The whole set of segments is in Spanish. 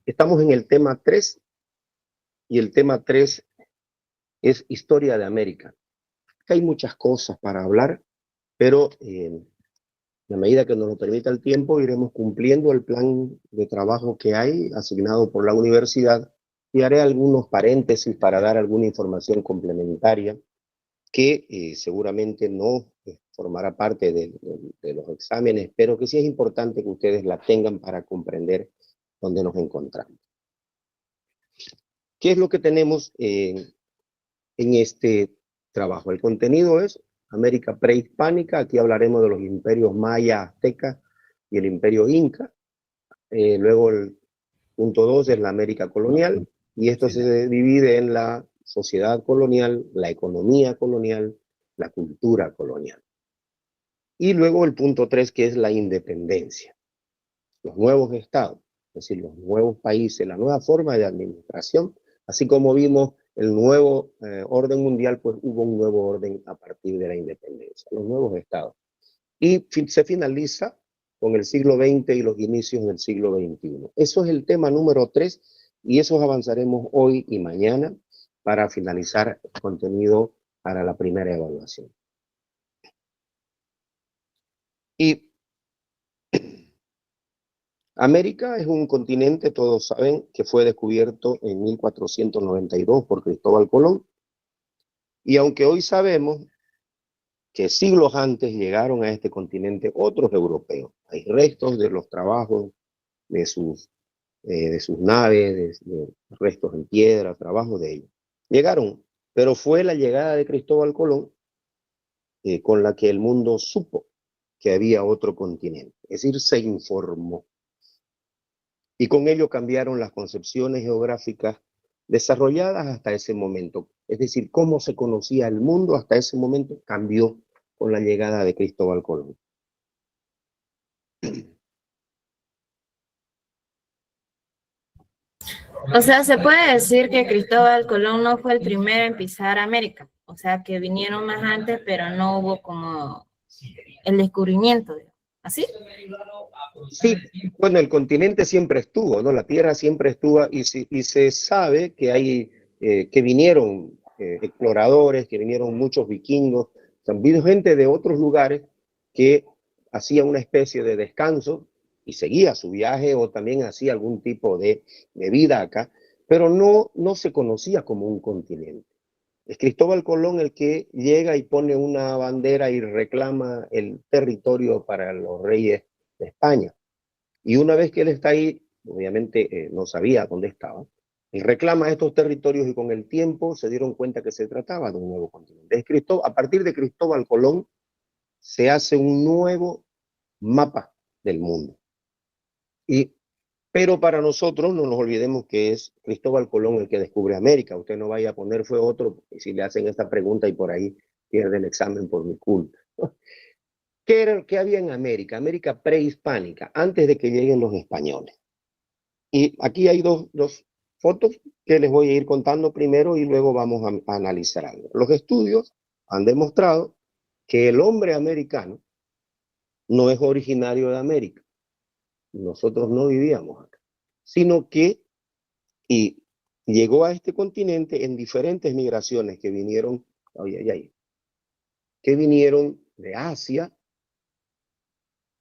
Estamos en el tema 3 y el tema 3 es Historia de América. Acá hay muchas cosas para hablar, pero a medida que nos lo permita el tiempo, iremos cumpliendo el plan de trabajo que hay asignado por la universidad y haré algunos paréntesis para dar alguna información complementaria que seguramente no formará parte de los exámenes, pero que sí es importante que ustedes la tengan para comprender dónde nos encontramos. ¿Qué es lo que tenemos en este trabajo? El contenido es América prehispánica. Aquí hablaremos de los imperios maya, azteca y el imperio inca. Luego el punto 2 es la América colonial, y esto se divide en la sociedad colonial, la economía colonial, la cultura colonial. Y luego el punto 3, que es la independencia, los nuevos estados, es decir, los nuevos países, la nueva forma de administración, así como vimos el nuevo orden mundial, pues hubo un nuevo orden a partir de la independencia, los nuevos estados. Y se finaliza con el siglo XX y los inicios del siglo XXI. Eso es el tema número 3 y eso avanzaremos hoy y mañana para finalizar el contenido para la primera evaluación. Y América es un continente, todos saben, que fue descubierto en 1492 por Cristóbal Colón. Y aunque hoy sabemos que siglos antes llegaron a este continente otros europeos, hay restos de los trabajos de sus naves, de restos en piedra, trabajos de ellos. Llegaron, pero fue la llegada de Cristóbal Colón con la que el mundo supo que había otro continente, es decir, se informó. Y con ello cambiaron las concepciones geográficas desarrolladas hasta ese momento. Es decir, cómo se conocía el mundo hasta ese momento cambió con la llegada de Cristóbal Colón. O sea, se puede decir que Cristóbal Colón no fue el primero en pisar América. O sea, que vinieron más antes, pero no hubo como el descubrimiento. ¿Así? Sí, bueno, el continente siempre estuvo, ¿no? La Tierra siempre estuvo y se sabe que hay, que vinieron exploradores, que vinieron muchos vikingos, también gente de otros lugares que hacía una especie de descanso y seguía su viaje o también hacía algún tipo de vida acá, pero no se conocía como un continente. Es Cristóbal Colón el que llega y pone una bandera y reclama el territorio para los reyes de España. Y una vez que él está ahí, obviamente no sabía dónde estaba, y reclama estos territorios y con el tiempo se dieron cuenta que se trataba de un nuevo continente. A partir de Cristóbal Colón se hace un nuevo mapa del mundo. Pero para nosotros no nos olvidemos que es Cristóbal Colón el que descubre América. Usted no vaya a poner fue otro, si le hacen esta pregunta y por ahí pierde el examen por mi culpa. ¿Qué había en América? América prehispánica, antes de que lleguen los españoles. Y aquí hay dos fotos que les voy a ir contando primero y luego vamos a analizar algo. Los estudios han demostrado que el hombre americano no es originario de América. Nosotros no vivíamos acá, sino que y llegó a este continente en diferentes migraciones que vinieron, que vinieron de Asia.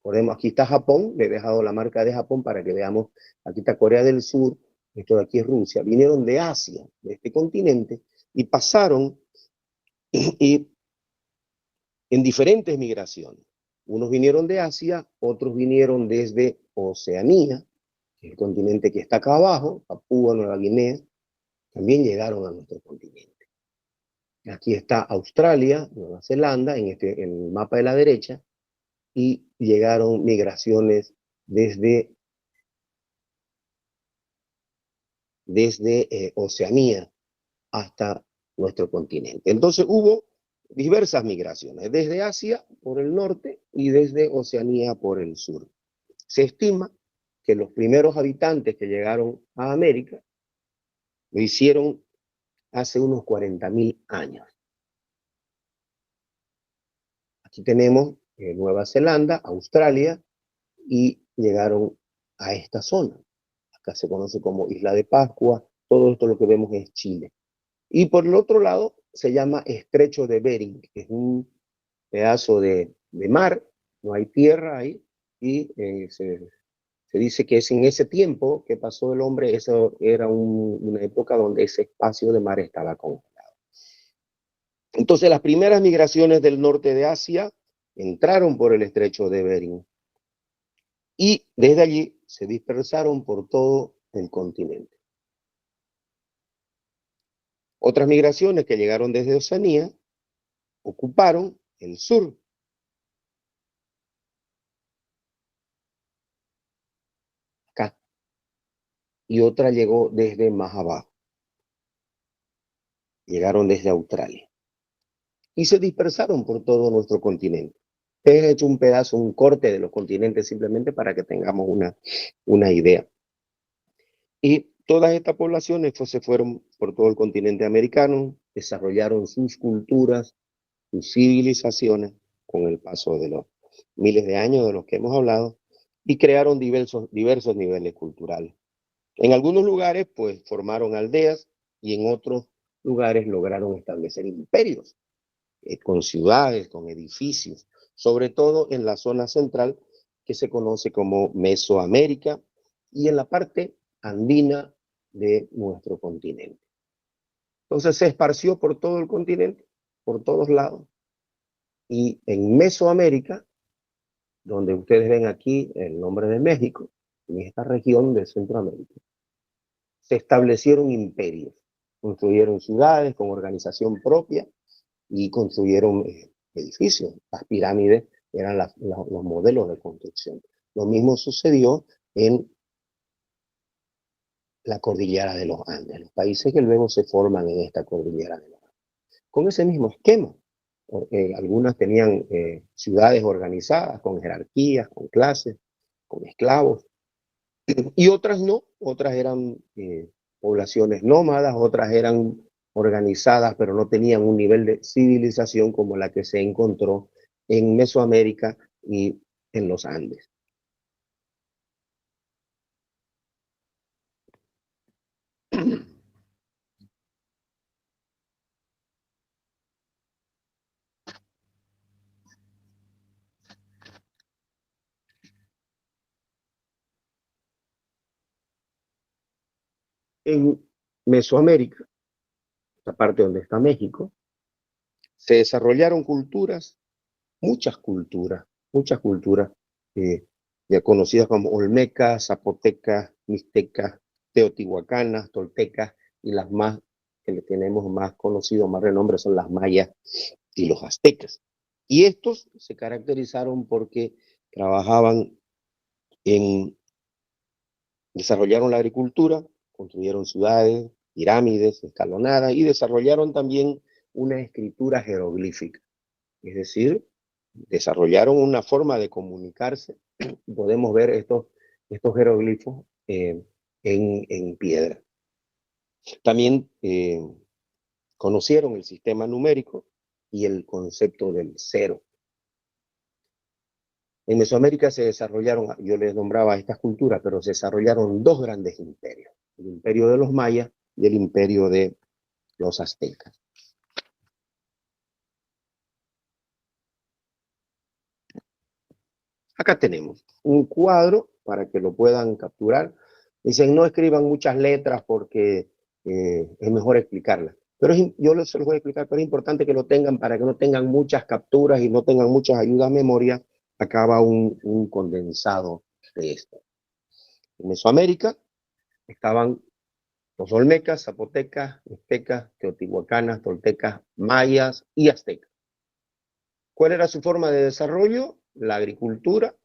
Podemos, aquí está Japón, le he dejado la marca de Japón para que veamos, aquí está Corea del Sur, esto de aquí es Rusia, vinieron de Asia, de este continente, y pasaron y en diferentes migraciones. Unos vinieron de Asia, otros vinieron desde Oceanía, el continente que está acá abajo, Papúa Nueva Guinea, también llegaron a nuestro continente. Aquí está Australia, Nueva Zelanda, en el mapa de la derecha, y llegaron migraciones desde Oceanía hasta nuestro continente. Entonces hubo diversas migraciones, desde Asia por el norte y desde Oceanía por el sur. Se estima que los primeros habitantes que llegaron a América lo hicieron hace unos 40.000 años. Aquí tenemos Nueva Zelanda, Australia, y llegaron a esta zona. acá se conoce como Isla de Pascua, todo esto lo que vemos es Chile. Y por el otro lado se llama Estrecho de Bering, que es un pedazo de mar, no hay tierra ahí, y se dice que es en ese tiempo que pasó el hombre, eso era una época donde ese espacio de mar estaba congelado. Entonces las primeras migraciones del norte de Asia entraron por el Estrecho de Bering y desde allí se dispersaron por todo el continente. Otras migraciones que llegaron desde Oceanía ocuparon el sur. Acá. Y otra llegó desde más abajo. Llegaron desde Australia. Y se dispersaron por todo nuestro continente. He hecho un pedazo, un corte de los continentes simplemente para que tengamos una idea. Y todas estas poblaciones se fueron por todo el continente americano, desarrollaron sus culturas, sus civilizaciones con el paso de los miles de años de los que hemos hablado y crearon diversos niveles culturales. En algunos lugares, pues, formaron aldeas y en otros lugares lograron establecer imperios, con ciudades, con edificios, sobre todo en la zona central que se conoce como Mesoamérica y en la parte andina de nuestro continente. Entonces se esparció por todo el continente, por todos lados, y en Mesoamérica, donde ustedes ven aquí el nombre de México, en esta región de Centroamérica, se establecieron imperios, construyeron ciudades con organización propia y construyeron edificios. Las pirámides eran los modelos de construcción. Lo mismo sucedió en la cordillera de los Andes, los países que luego se forman en esta cordillera de los Andes. Con ese mismo esquema, algunas tenían ciudades organizadas con jerarquías, con clases, con esclavos, y otras no, otras eran poblaciones nómadas, otras eran organizadas, pero no tenían un nivel de civilización como la que se encontró en Mesoamérica y en los Andes. En Mesoamérica, la parte donde está México, se desarrollaron culturas, muchas culturas ya conocidas como olmecas, zapotecas, mixtecas, teotihuacanas, toltecas, y las más que le tenemos más conocido, más renombre, son las mayas y los aztecas. Y estos se caracterizaron porque trabajaban desarrollaron la agricultura, construyeron ciudades, pirámides escalonadas y desarrollaron también una escritura jeroglífica. Es decir, desarrollaron una forma de comunicarse. Podemos ver estos jeroglifos en piedra. También conocieron el sistema numérico y el concepto del cero. En Mesoamérica se desarrollaron, yo les nombraba estas culturas, pero se desarrollaron dos grandes imperios, el imperio de los mayas y el imperio de los aztecas. Acá tenemos un cuadro para que lo puedan capturar. Dicen, no escriban muchas letras porque es mejor explicarlas. Pero yo se los voy a explicar, pero es importante que lo tengan para que no tengan muchas capturas y no tengan muchas ayudas a memoria. Acá va un condensado de esto. En Mesoamérica estaban los olmecas, zapotecas, mixtecas, teotihuacanas, toltecas, mayas y aztecas. ¿Cuál era su forma de desarrollo? La agricultura.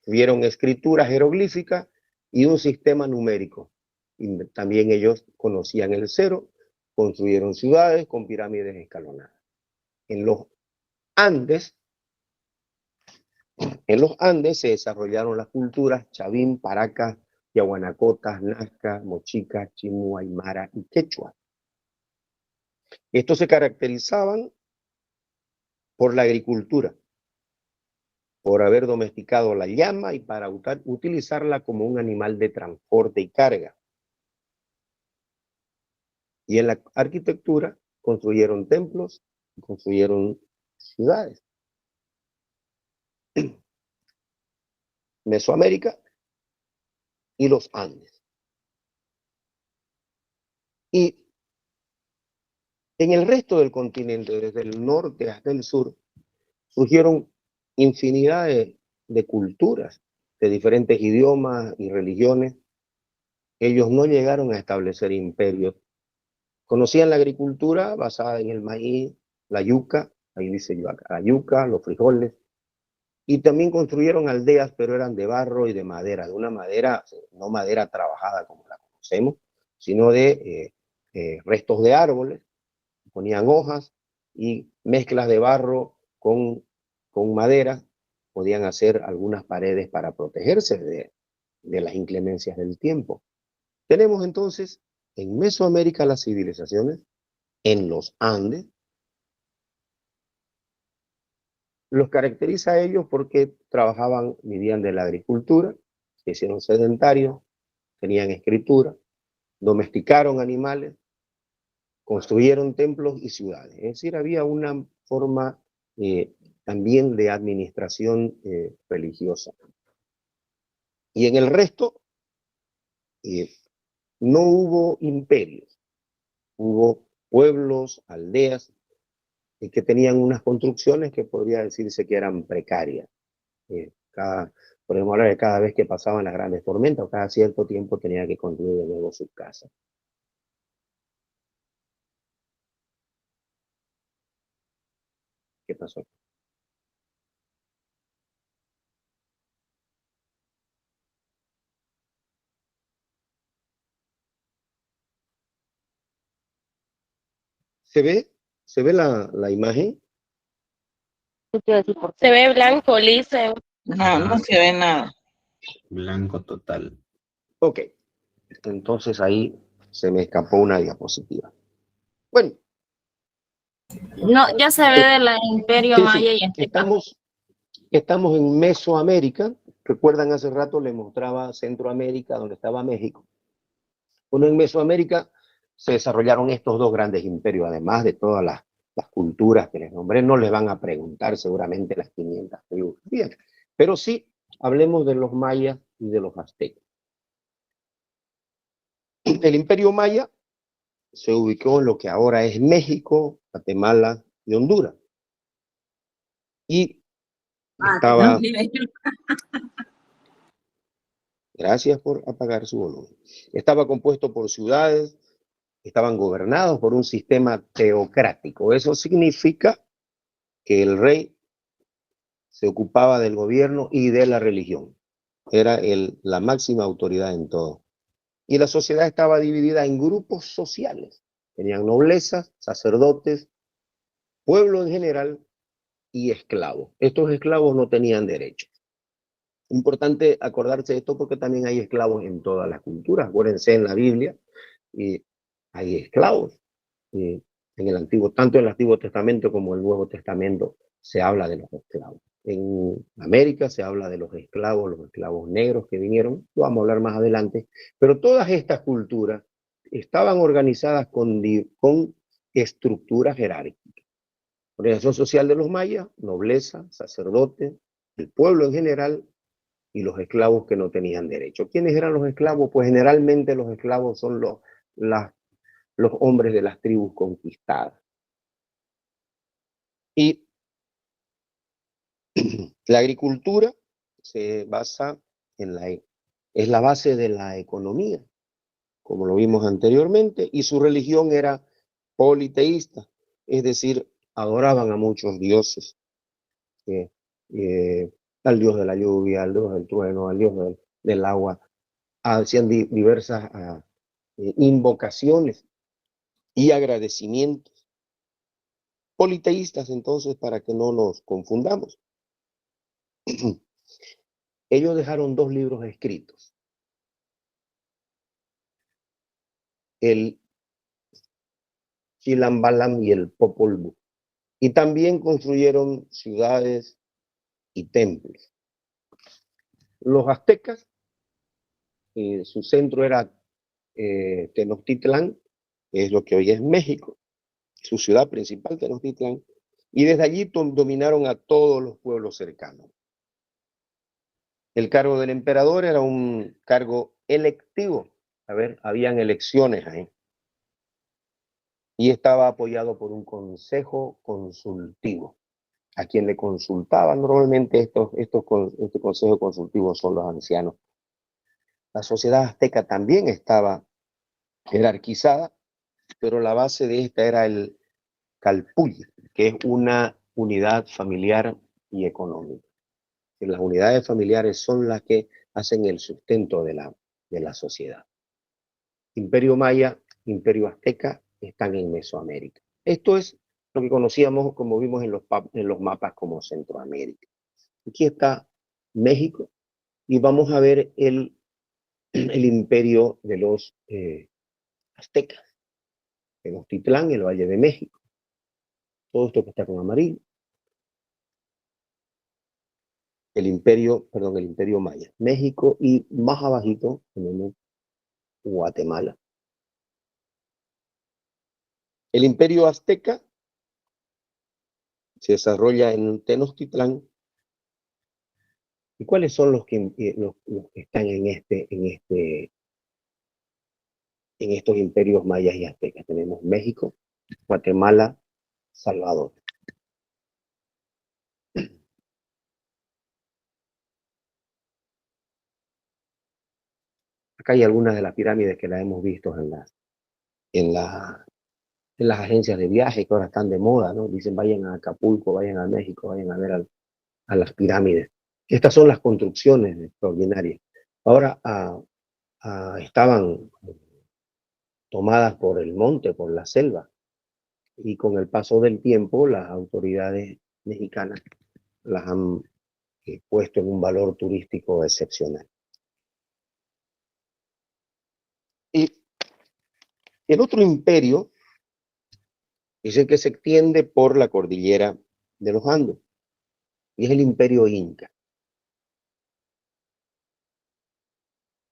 Tuvieron escritura jeroglífica y un sistema numérico. Y también ellos conocían el cero, construyeron ciudades con pirámides escalonadas. En los Andes se desarrollaron las culturas Chavín, Paracas, Yaguanacotas, Nazca, Mochica, Chimú, Aymara y Quechua. Estos se caracterizaban por la agricultura. por haber domesticado la llama y para utilizarla como un animal de transporte y carga. Y en la arquitectura construyeron templos, construyeron ciudades. Mesoamérica y los Andes. Y en el resto del continente, desde el norte hasta el sur, surgieron infinidad de culturas, de diferentes idiomas y religiones. Ellos no llegaron a establecer imperios. Conocían la agricultura basada en el maíz, la yuca, ahí dice la yuca, los frijoles, y también construyeron aldeas, pero eran de barro y de madera, de una madera, no madera trabajada como la conocemos, sino de restos de árboles. Ponían hojas y mezclas de barro con madera, podían hacer algunas paredes para protegerse de las inclemencias del tiempo. Tenemos entonces en Mesoamérica las civilizaciones, en los Andes. Los caracteriza a ellos porque trabajaban, vivían de la agricultura, se hicieron sedentarios, tenían escritura, domesticaron animales, construyeron templos y ciudades. Es decir, había una forma también de administración religiosa. Y en el resto no hubo imperios, hubo pueblos, aldeas, que tenían unas construcciones que podría decirse que eran precarias. Podemos hablar de cada vez que pasaban las grandes tormentas, o cada cierto tiempo tenía que construir de nuevo su casa. ¿Qué pasó? ¿Se ve la imagen? Se ve blanco, liso. No, no se ve nada. Blanco total. Ok, entonces ahí se me escapó una diapositiva. Bueno. No, ya se ve del imperio Sí, maya sí, y azteca. Estamos en Mesoamérica. Recuerdan, hace rato les mostraba Centroamérica, donde estaba México. Bueno, en Mesoamérica se desarrollaron estos dos grandes imperios, además de todas las culturas que les nombré. No les van a preguntar seguramente las 500 tribus. Bien, pero sí hablemos de los mayas y de los aztecas. El imperio maya se ubicó en lo que ahora es México, Guatemala y Honduras. Y estaba... Gracias por apagar su volumen. Estaba compuesto por ciudades, estaban gobernados por un sistema teocrático. Eso significa que el rey se ocupaba del gobierno y de la religión. Era la máxima autoridad en todo. Y la sociedad estaba dividida en grupos sociales. Tenían nobleza, sacerdotes, pueblo en general y esclavos. Estos esclavos no tenían derechos. Importante acordarse de esto porque también hay esclavos en todas las culturas. Acuérdense, en la Biblia hay esclavos. En el Antiguo, tanto en el Antiguo Testamento como en el Nuevo Testamento se habla de los esclavos. En América se habla de los esclavos negros que vinieron, lo vamos a hablar más adelante, pero todas estas culturas estaban organizadas con estructuras jerárquicas. Organización social de los mayas, nobleza, sacerdote, el pueblo en general y los esclavos que no tenían derecho. ¿Quiénes eran los esclavos? Pues generalmente los esclavos son los hombres de las tribus conquistadas. Y la agricultura se basa es la base de la economía, como lo vimos anteriormente, y su religión era politeísta, es decir, adoraban a muchos dioses, al dios de la lluvia, al dios del trueno, al dios del agua, hacían diversas invocaciones y agradecimientos. Politeístas, entonces, para que no nos confundamos. Ellos dejaron dos libros escritos. El Chilambalam y el Popol Vuh. Y también construyeron ciudades, y templos. Los aztecas, su centro era Tenochtitlán, que es lo que hoy es México, su ciudad principal, Tenochtitlán, y desde allí dominaron a todos los pueblos cercanos. El cargo del emperador era un cargo electivo. A ver, habían elecciones ahí. Y estaba apoyado por un consejo consultivo, a quien le consultaban. Normalmente este consejo consultivo son los ancianos. La sociedad azteca también estaba jerarquizada, pero la base de esta era el calpulli, que es una unidad familiar y económica. Las unidades familiares son las que hacen el sustento de la sociedad. Imperio Maya, Imperio Azteca están en Mesoamérica. Esto es lo que conocíamos, como vimos en los mapas, como Centroamérica. Aquí está México y vamos a ver el imperio de los aztecas. Tenochtitlán, el Valle de México. Todo esto que está con amarillo. El imperio Maya. México y más abajito tenemos Guatemala. El imperio azteca se desarrolla en Tenochtitlán. ¿Y cuáles son los que están en estos imperios mayas y aztecas? Tenemos México, Guatemala, Salvador. Acá hay algunas de las pirámides que las hemos visto en las agencias de viaje que ahora están de moda, ¿no? Dicen vayan a Acapulco, vayan a México, vayan a ver a las pirámides. Estas son las construcciones extraordinarias. Ahora estaban tomadas por el monte, por la selva, y con el paso del tiempo las autoridades mexicanas las han puesto en un valor turístico excepcional. Y el otro imperio es el que se extiende por la cordillera de los Andes, y es el imperio Inca.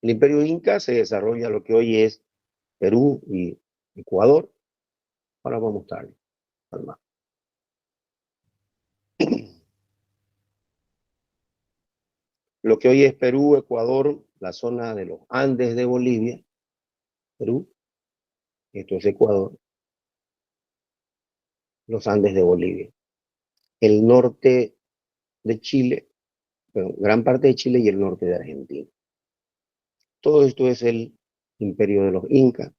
El imperio Inca se desarrolla lo que hoy es Perú y Ecuador. Ahora vamos a mostrarles al mapa. Lo que hoy es Perú, Ecuador, la zona de los Andes de Bolivia, Perú, esto es Ecuador, los Andes de Bolivia. El norte de Chile, bueno, gran parte de Chile y el norte de Argentina. Todo esto es el imperio de los Incas.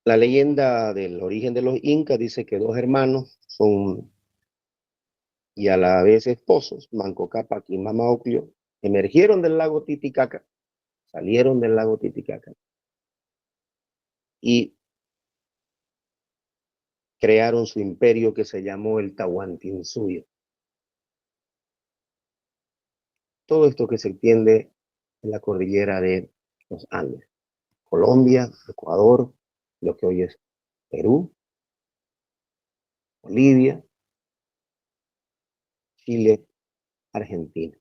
La leyenda del origen de los Incas dice que dos hermanos son y a la vez esposos, Manco Cápac y Mama Ocllo, emergieron del lago Titicaca, salieron del lago Titicaca y crearon su imperio que se llamó el Tahuantinsuyo. Todo esto que se extiende en la cordillera de los Andes. Colombia, Ecuador, lo que hoy es Perú, Bolivia, Chile, Argentina.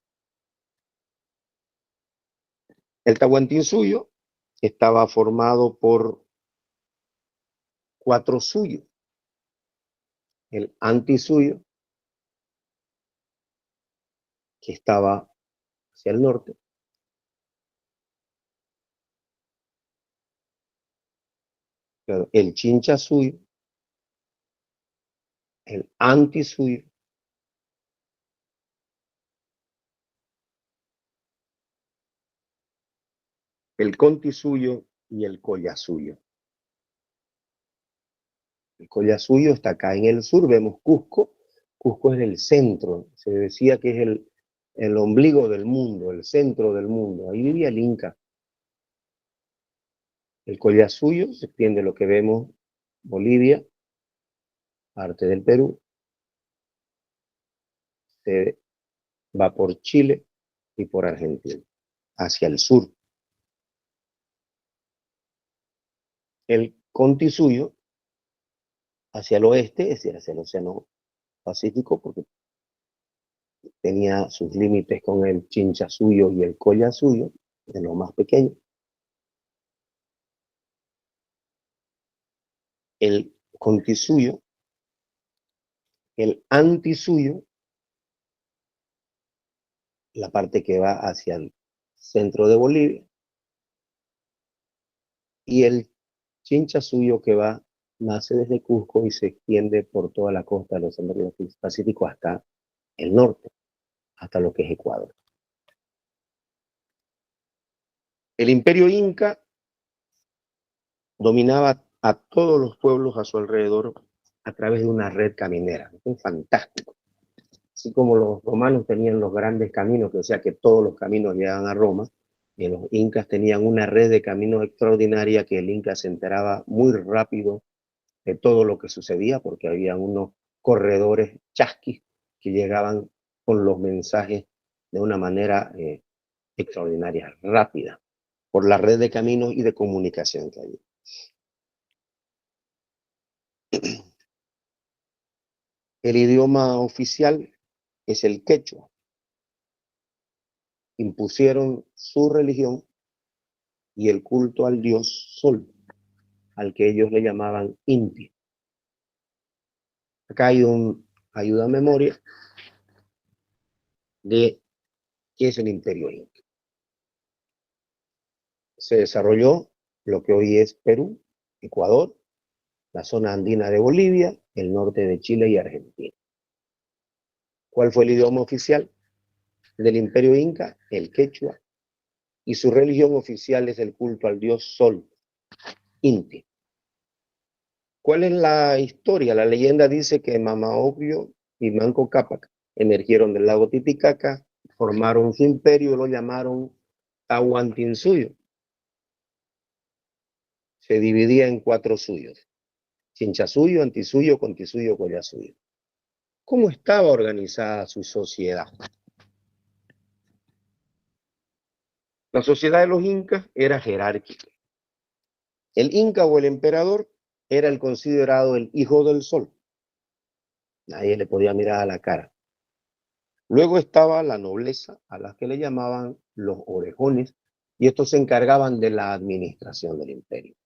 El Tahuantinsuyo estaba formado por 4 suyos. El Antisuyo, que estaba hacia el norte. El Chinchasuyo, el Antisuyo, el Contisuyo y el Collasuyo. El Collasuyo está acá en el sur, vemos Cusco. Cusco es el centro, se decía que es el ombligo del mundo, el centro del mundo. Ahí vivía el Inca. El Collasuyo se extiende lo que vemos, Bolivia, parte del Perú, se va por Chile y por Argentina, hacia el sur. El Contisuyo, hacia el oeste, es decir, hacia el Océano Pacífico, porque tenía sus límites con el Chinchasuyo y el Collasuyo, de los más pequeños. El Contisuyo, el Antisuyo, la parte que va hacia el centro de Bolivia, y el Chinchasuyo que nace desde Cusco y se extiende por toda la costa del Océano Pacífico hasta el norte, hasta lo que es Ecuador. El Imperio Inca dominaba a todos los pueblos a su alrededor a través de una red caminera. Es fantástico. Así como los romanos tenían los grandes caminos, que o sea que todos los caminos llegaban a Roma, y los incas tenían una red de caminos extraordinaria que el inca se enteraba muy rápido de todo lo que sucedía, porque había unos corredores chasquis que llegaban con los mensajes de una manera extraordinaria, rápida, por la red de caminos y de comunicación que había. El idioma oficial es el quechua. Impusieron su religión y el culto al dios Sol, al que ellos le llamaban Inti. Acá hay un ayuda a memoria de qué es el Imperio Inca. Se desarrolló lo que hoy es Perú, Ecuador, la zona andina de Bolivia, el norte de Chile y Argentina. ¿Cuál fue el idioma oficial del Imperio Inca? El quechua. Y su religión oficial es el culto al dios Sol, Inti. ¿Cuál es la historia? La leyenda dice que Mama Ocllo y Manco Cápac emergieron del lago Titicaca, formaron su imperio y lo llamaron Tahuantinsuyo. Se dividía en 4 suyos: Chinchasuyo, Antisuyo, Contisuyo, Collasuyo. ¿Cómo estaba organizada su sociedad? La sociedad de los incas era jerárquica. El inca o el emperador era el considerado el hijo del sol. Nadie le podía mirar a la cara. Luego estaba la nobleza, a la que le llamaban los orejones, y estos se encargaban de la administración del imperio.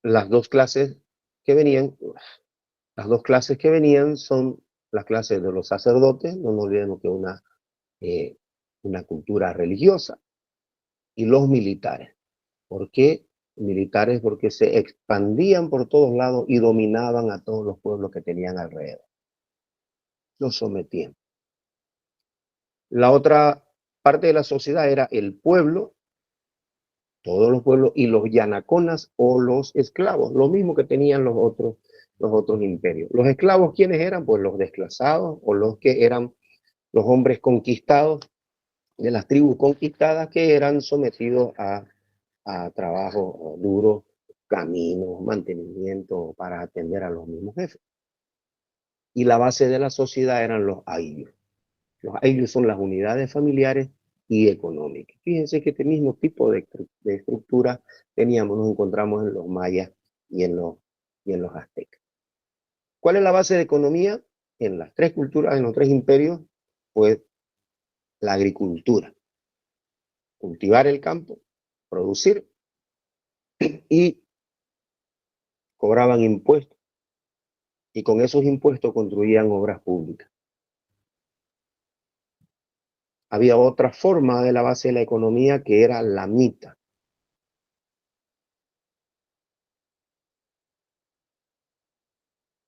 Las dos clases que venían son las clases de los sacerdotes, no nos olvidemos que una cultura religiosa, y los militares. ¿Por qué militares? Porque se expandían por todos lados y dominaban a todos los pueblos que tenían alrededor. Los sometían. La otra parte de la sociedad era el pueblo, todos los pueblos, y los yanaconas o los esclavos, lo mismo que tenían los otros imperios. Los esclavos, ¿quiénes eran? Pues los desclasados o los que eran los hombres conquistados de las tribus conquistadas que eran sometidos a trabajo duro, caminos, mantenimiento para atender a los mismos jefes. Y la base de la sociedad eran los ayllus. Los ayllus son las unidades familiares y económicas. Fíjense que este mismo tipo de estructura nos encontramos en los mayas y en los aztecas. ¿Cuál es la base de economía? En las 3 culturas, en los 3 imperios, pues la agricultura. Cultivar el campo, producir, y cobraban impuestos. Y con esos impuestos construían obras públicas. Había otra forma de la base de la economía que era la mita.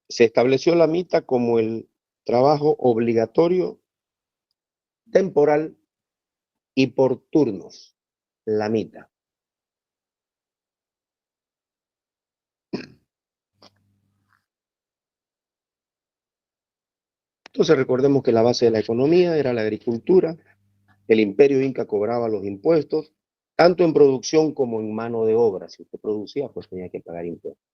Se estableció la mita como el trabajo obligatorio, temporal y por turnos. La mita. Entonces recordemos que la base de la economía era la agricultura. El imperio inca cobraba los impuestos, tanto en producción como en mano de obra. Si usted producía, pues tenía que pagar impuestos.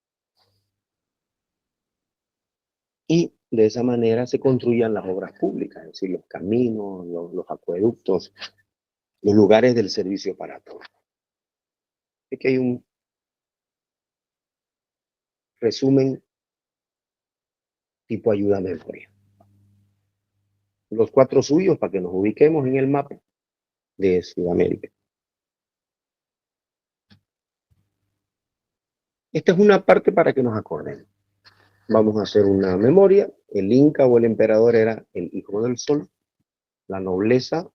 Y de esa manera se construían las obras públicas, es decir, los caminos, los acueductos, los lugares del servicio para todos. Aquí hay un resumen tipo ayuda a memoria. Los 4 suyos para que nos ubiquemos en el mapa de Sudamérica. Esta es una parte para que nos acordemos. Vamos a hacer una memoria. El Inca o el emperador era el hijo del sol, la nobleza,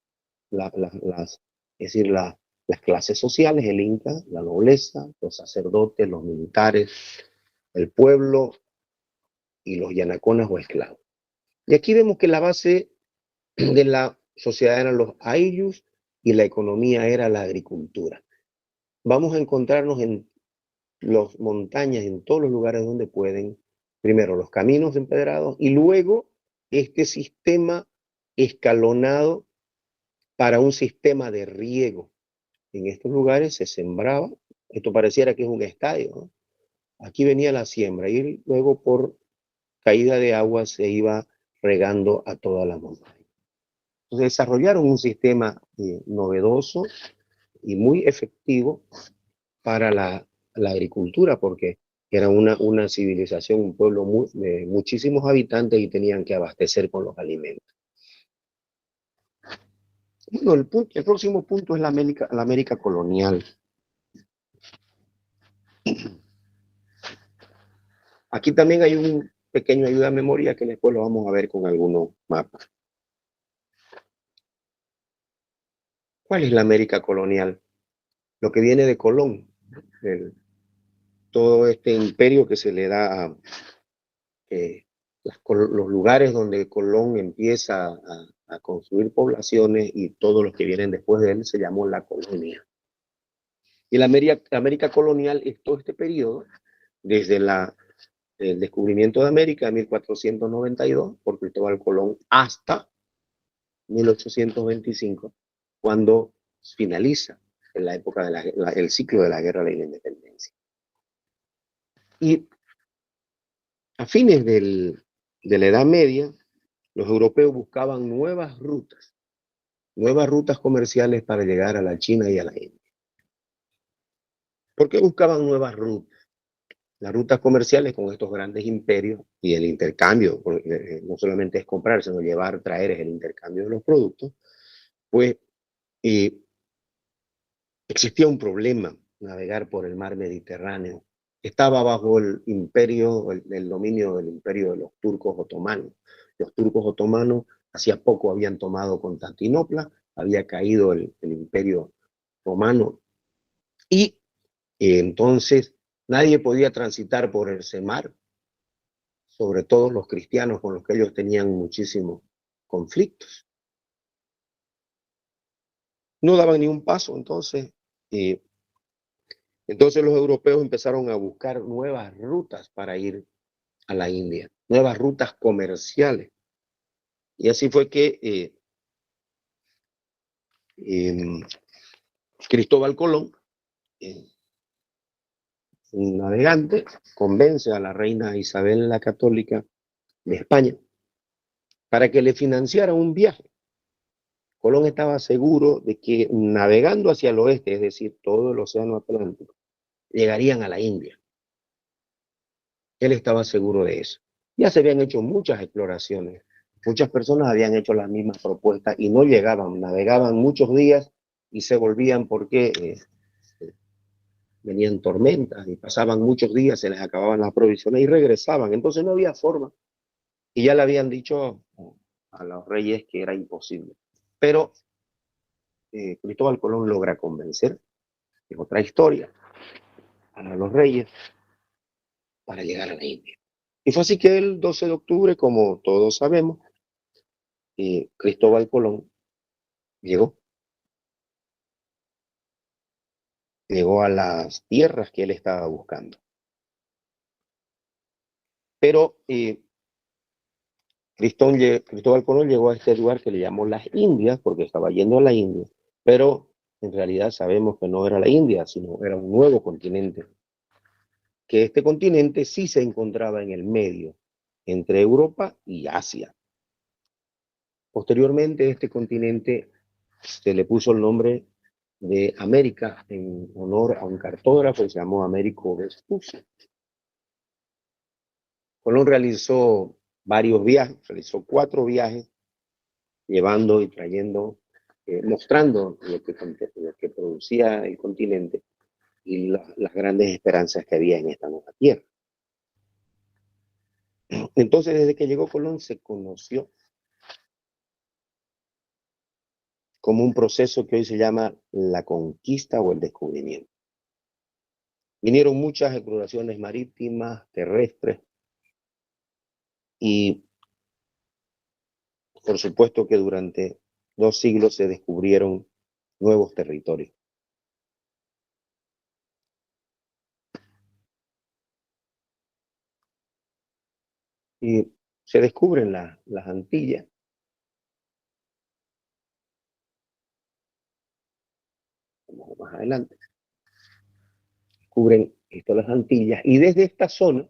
es decir, las clases sociales, el Inca, la nobleza, los sacerdotes, los militares, el pueblo y los yanaconas o esclavos. Y aquí vemos que la base de la sociedad eran los ayllus y la economía era la agricultura. Vamos a encontrarnos en las montañas, en todos los lugares donde pueden, primero los caminos empedrados y luego este sistema escalonado para un sistema de riego. En estos lugares se sembraba, esto pareciera que es un estadio, ¿no? Aquí venía la siembra y luego por caída de agua se iba regando a toda la montaña. Entonces desarrollaron un sistema novedoso y muy efectivo para la agricultura, porque era una civilización, un pueblo de muchísimos habitantes y tenían que abastecer con los alimentos. Bueno, el próximo punto es la América colonial. Aquí también hay un pequeño ayuda a memoria que después lo vamos a ver con algunos mapas. ¿Cuál es la América colonial? Lo que viene de Colón, todo este imperio que se le da a los lugares donde Colón empieza a construir poblaciones y todos los que vienen después de él se llamó la colonia. Y la América colonial es todo este periodo, desde el descubrimiento de América en 1492 por Cristóbal Colón hasta 1825, cuando finaliza en la época del ciclo de la Guerra de la Independencia. Y a fines de la Edad Media, los europeos buscaban nuevas rutas comerciales para llegar a la China y a la India. ¿Por qué buscaban nuevas rutas? Las rutas comerciales con estos grandes imperios y el intercambio, no solamente es comprar, sino llevar, traer, es el intercambio de los productos, pues existía un problema navegar por el mar Mediterráneo. Estaba bajo el imperio, el dominio del imperio de los turcos otomanos. Los turcos otomanos hacía poco habían tomado Constantinopla, había caído el imperio romano y entonces nadie podía transitar por ese mar, sobre todo los cristianos con los que ellos tenían muchísimos conflictos. No daban ni un paso, entonces los europeos empezaron a buscar nuevas rutas para ir a la India, nuevas rutas comerciales. Y así fue que Cristóbal Colón, un navegante, convence a la reina Isabel la Católica de España para que le financiara un viaje. Colón estaba seguro de que navegando hacia el oeste, es decir, todo el océano Atlántico, llegarían a la India. Él estaba seguro de eso. Ya se habían hecho muchas exploraciones. Muchas personas habían hecho las mismas propuestas y no llegaban, navegaban muchos días y se volvían porque venían tormentas y pasaban muchos días, se les acababan las provisiones y regresaban. Entonces no había forma. Y ya le habían dicho a los reyes que era imposible. Pero Cristóbal Colón logra convencer, es otra historia, a los reyes para llegar a la India. Y fue así que el 12 de octubre, como todos sabemos, Cristóbal Colón llegó a las tierras que él estaba buscando. Pero Cristóbal Colón llegó a este lugar que le llamó las Indias, porque estaba yendo a la India, pero en realidad sabemos que no era la India, sino era un nuevo continente. Que este continente sí se encontraba en el medio, entre Europa y Asia. Posteriormente, este continente se le puso el nombre de América en honor a un cartógrafo que se llamó Américo Vespucio. Colón realizó varios viajes, realizó 4 viajes, llevando y trayendo, mostrando lo que producía el continente y las grandes esperanzas que había en esta nueva tierra. Entonces, desde que llegó Colón, se conoció como un proceso que hoy se llama la conquista o el descubrimiento. Vinieron muchas exploraciones marítimas, terrestres, y por supuesto que durante 2 siglos se descubrieron nuevos territorios. Y se descubren las Antillas. Vamos más adelante. Descubren esto las Antillas, y desde esta zona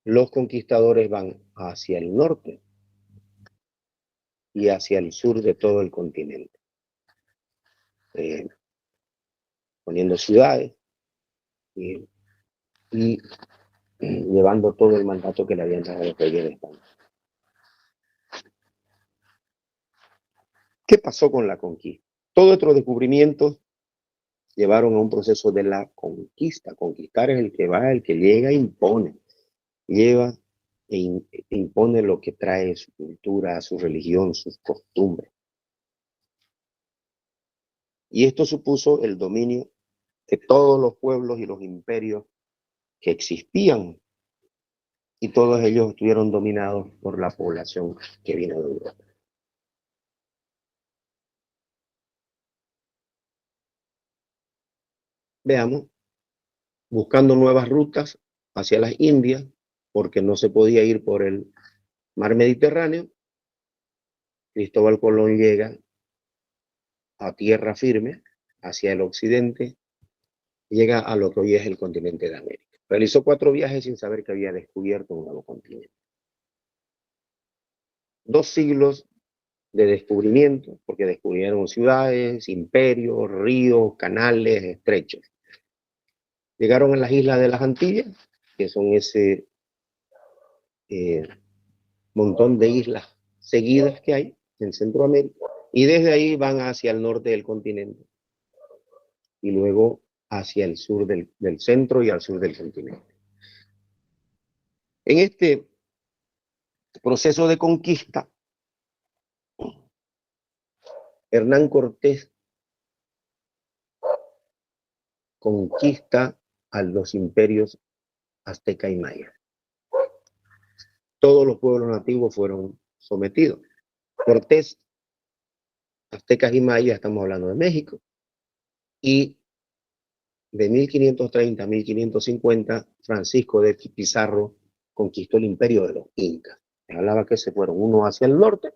los conquistadores van hacia el norte y hacia el sur de todo el continente, poniendo ciudades y llevando todo el mandato que le habían dado los reyes de España. ¿Qué pasó con la conquista? Todos estos descubrimientos llevaron a un proceso de la conquista. Conquistar es el que va, el que llega e impone. Lleva e impone lo que trae su cultura, su religión, sus costumbres. Y esto supuso el dominio de todos los pueblos y los imperios que existían, y todos ellos estuvieron dominados por la población que vino de Europa. Veamos, buscando nuevas rutas hacia las Indias, porque no se podía ir por el mar Mediterráneo, Cristóbal Colón llega a tierra firme hacia el occidente, llega a lo que hoy es el continente de América. Realizó 4 viajes sin saber que había descubierto un nuevo continente. 2 siglos de descubrimiento, porque descubrieron ciudades, imperios, ríos, canales, estrechos. Llegaron a las islas de las Antillas, que son ese montón de islas seguidas que hay en Centroamérica, y desde ahí van hacia el norte del continente, y luego hacia el sur del centro y al sur del continente. En este proceso de conquista, Hernán Cortés conquista a los imperios azteca y maya. Todos los pueblos nativos fueron sometidos. Cortés, aztecas y mayas, estamos hablando de México, y de 1530 a 1550, Francisco de Pizarro conquistó el imperio de los incas. Se hablaba que se fueron uno hacia el norte,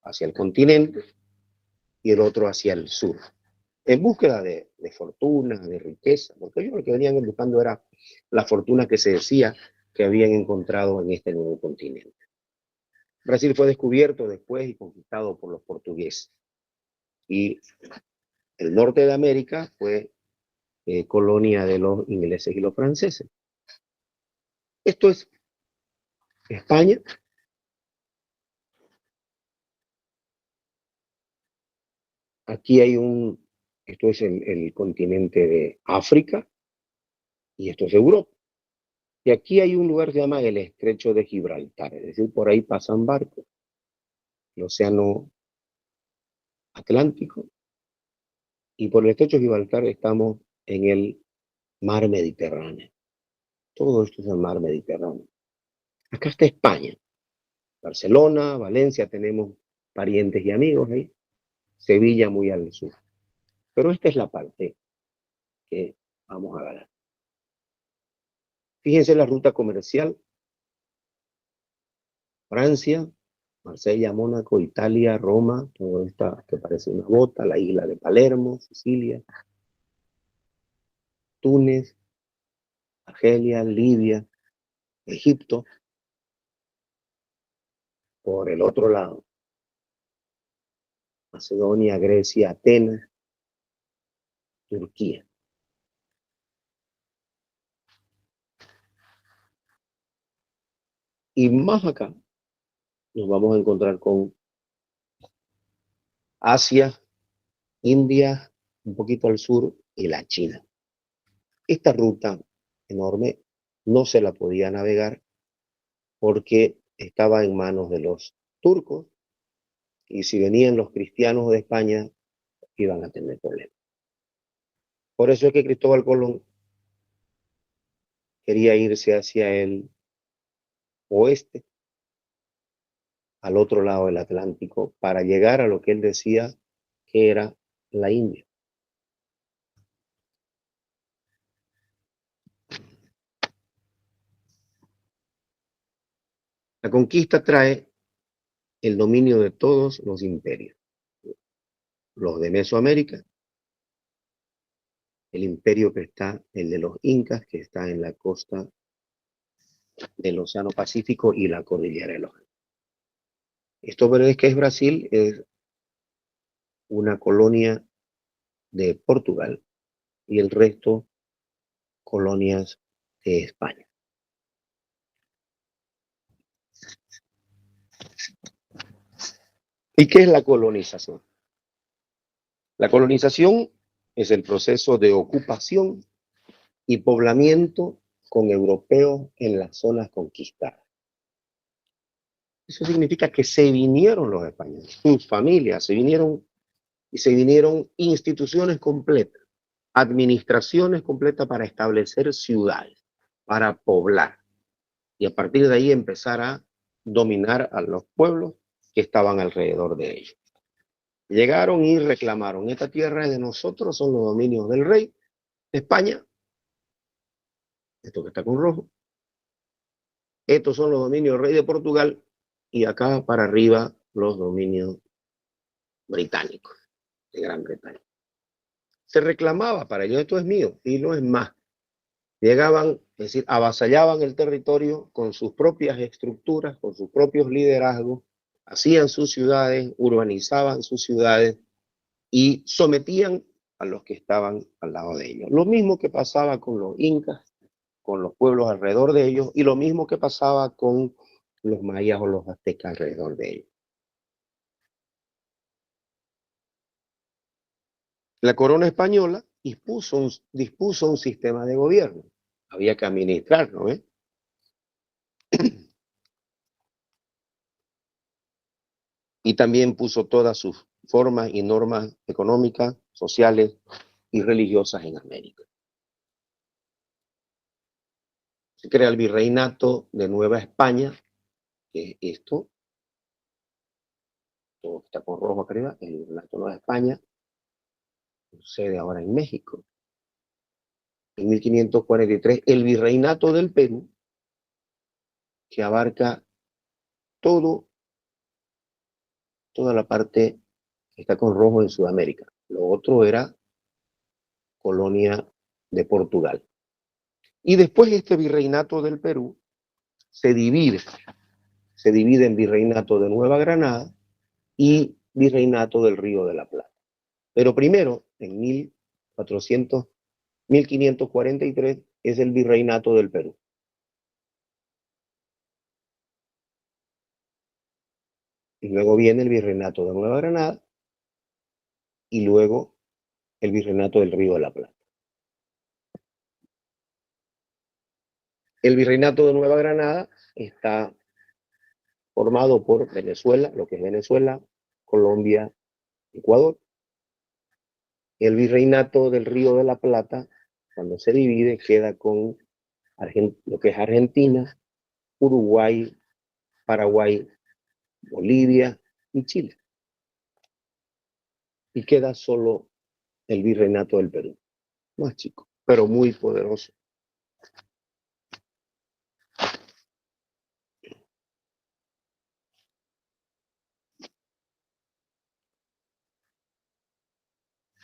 hacia el continente, y el otro hacia el sur, en búsqueda de fortuna, de riqueza, porque ellos lo que venían buscando era la fortuna que se decía que habían encontrado en este nuevo continente. Brasil fue descubierto después y conquistado por los portugueses, y el norte de América fue colonia de los ingleses y los franceses. Esto es España. Aquí hay esto es el continente de África, y esto es Europa. Y aquí hay un lugar que se llama el Estrecho de Gibraltar, es decir, por ahí pasan barcos. El Océano Atlántico, y por el Estrecho de Gibraltar estamos en el Mar Mediterráneo. Todo esto es el Mar Mediterráneo. Acá está España, Barcelona, Valencia, tenemos parientes y amigos ahí, Sevilla muy al sur. Pero esta es la parte que vamos a ganar. Fíjense la ruta comercial: Francia, Marsella, Mónaco, Italia, Roma, todo esto que parece una bota, la isla de Palermo, Sicilia, Túnez, Argelia, Libia, Egipto. Por el otro lado, Macedonia, Grecia, Atenas, Turquía. Y más acá nos vamos a encontrar con Asia, India, un poquito al sur y la China. Esta ruta enorme no se la podía navegar porque estaba en manos de los turcos y si venían los cristianos de España iban a tener problemas. Por eso es que Cristóbal Colón quería irse hacia el oeste, al otro lado del Atlántico, para llegar a lo que él decía que era la India. La conquista trae el dominio de todos los imperios. Los de Mesoamérica, el imperio que está, el de los incas, que está en la costa del Océano Pacífico y la cordillera de los Andes. Esto es que es Brasil, es una colonia de Portugal y el resto colonias de España. ¿Y qué es la colonización? La colonización es el proceso de ocupación y poblamiento con europeos en las zonas conquistadas. Eso significa que se vinieron los españoles, sus familias, se vinieron instituciones completas, administraciones completas para establecer ciudades, para poblar. Y a partir de ahí empezar a dominar a los pueblos que estaban alrededor de ellos. Llegaron y reclamaron, esta tierra es de nosotros, son los dominios del rey de España, esto que está con rojo, estos son los dominios del rey de Portugal, y acá para arriba los dominios británicos, de Gran Bretaña. Se reclamaba para ellos, esto es mío, y no es más. Llegaban, es decir, avasallaban el territorio con sus propias estructuras, con sus propios liderazgos, hacían sus ciudades, urbanizaban sus ciudades y sometían a los que estaban al lado de ellos. Lo mismo que pasaba con los incas, con los pueblos alrededor de ellos, y lo mismo que pasaba con los mayas o los aztecas alrededor de ellos. La corona española dispuso un sistema de gobierno. Había que administrarlo, ¿eh? Y también puso todas sus formas y normas económicas, sociales y religiosas en América. Se crea el Virreinato de Nueva España, que es esto, todo está con rojo acá arriba, el Virreinato de Nueva España, sucede ahora en México. En 1543, el Virreinato del Perú, que abarca toda la parte que está con rojo en Sudamérica. Lo otro era colonia de Portugal. Y después este Virreinato del Perú se divide en Virreinato de Nueva Granada y Virreinato del Río de la Plata. Pero primero, en 1543, es el Virreinato del Perú. Y luego viene el Virreinato de Nueva Granada y luego el Virreinato del Río de la Plata. El Virreinato de Nueva Granada está formado por Venezuela, lo que es Venezuela, Colombia, Ecuador. El Virreinato del Río de la Plata, cuando se divide, queda con lo que es Argentina, Uruguay, Paraguay, Bolivia y Chile. Y queda solo el Virreinato del Perú, más chico, pero muy poderoso.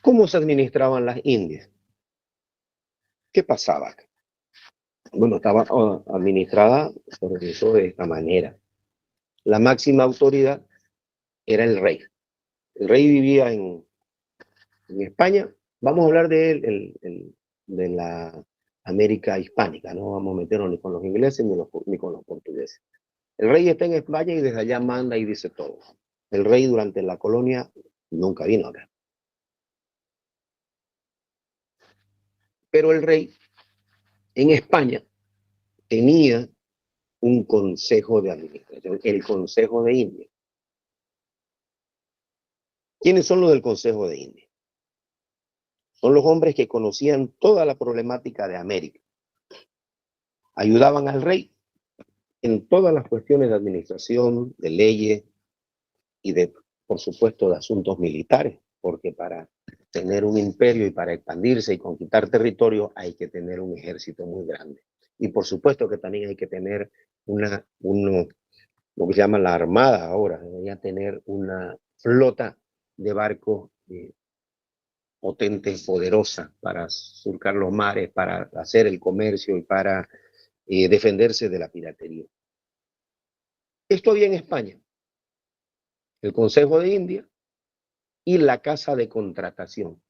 ¿Cómo se administraban las Indias? ¿Qué pasaba? Bueno, estaba administrada, se organizó de esta manera. La máxima autoridad era el rey. El rey vivía en España. Vamos a hablar de la América hispánica, no vamos a meternos ni con los ingleses ni con los portugueses. El rey está en España y desde allá manda y dice todo. El rey durante la colonia nunca vino acá. Pero el rey en España tenía un consejo de administración, el Consejo de India. ¿Quiénes son los del Consejo de India? Son los hombres que conocían toda la problemática de América. Ayudaban al rey en todas las cuestiones de administración, de leyes y de, por supuesto, de asuntos militares, porque para tener un imperio y para expandirse y conquistar territorio hay que tener un ejército muy grande. Y por supuesto que también hay que tener lo que se llama la armada ahora, debería tener una flota de barcos potente, poderosa, para surcar los mares, para hacer el comercio y para defenderse de la piratería. Esto había en España, el Consejo de India y la Casa de Contratación.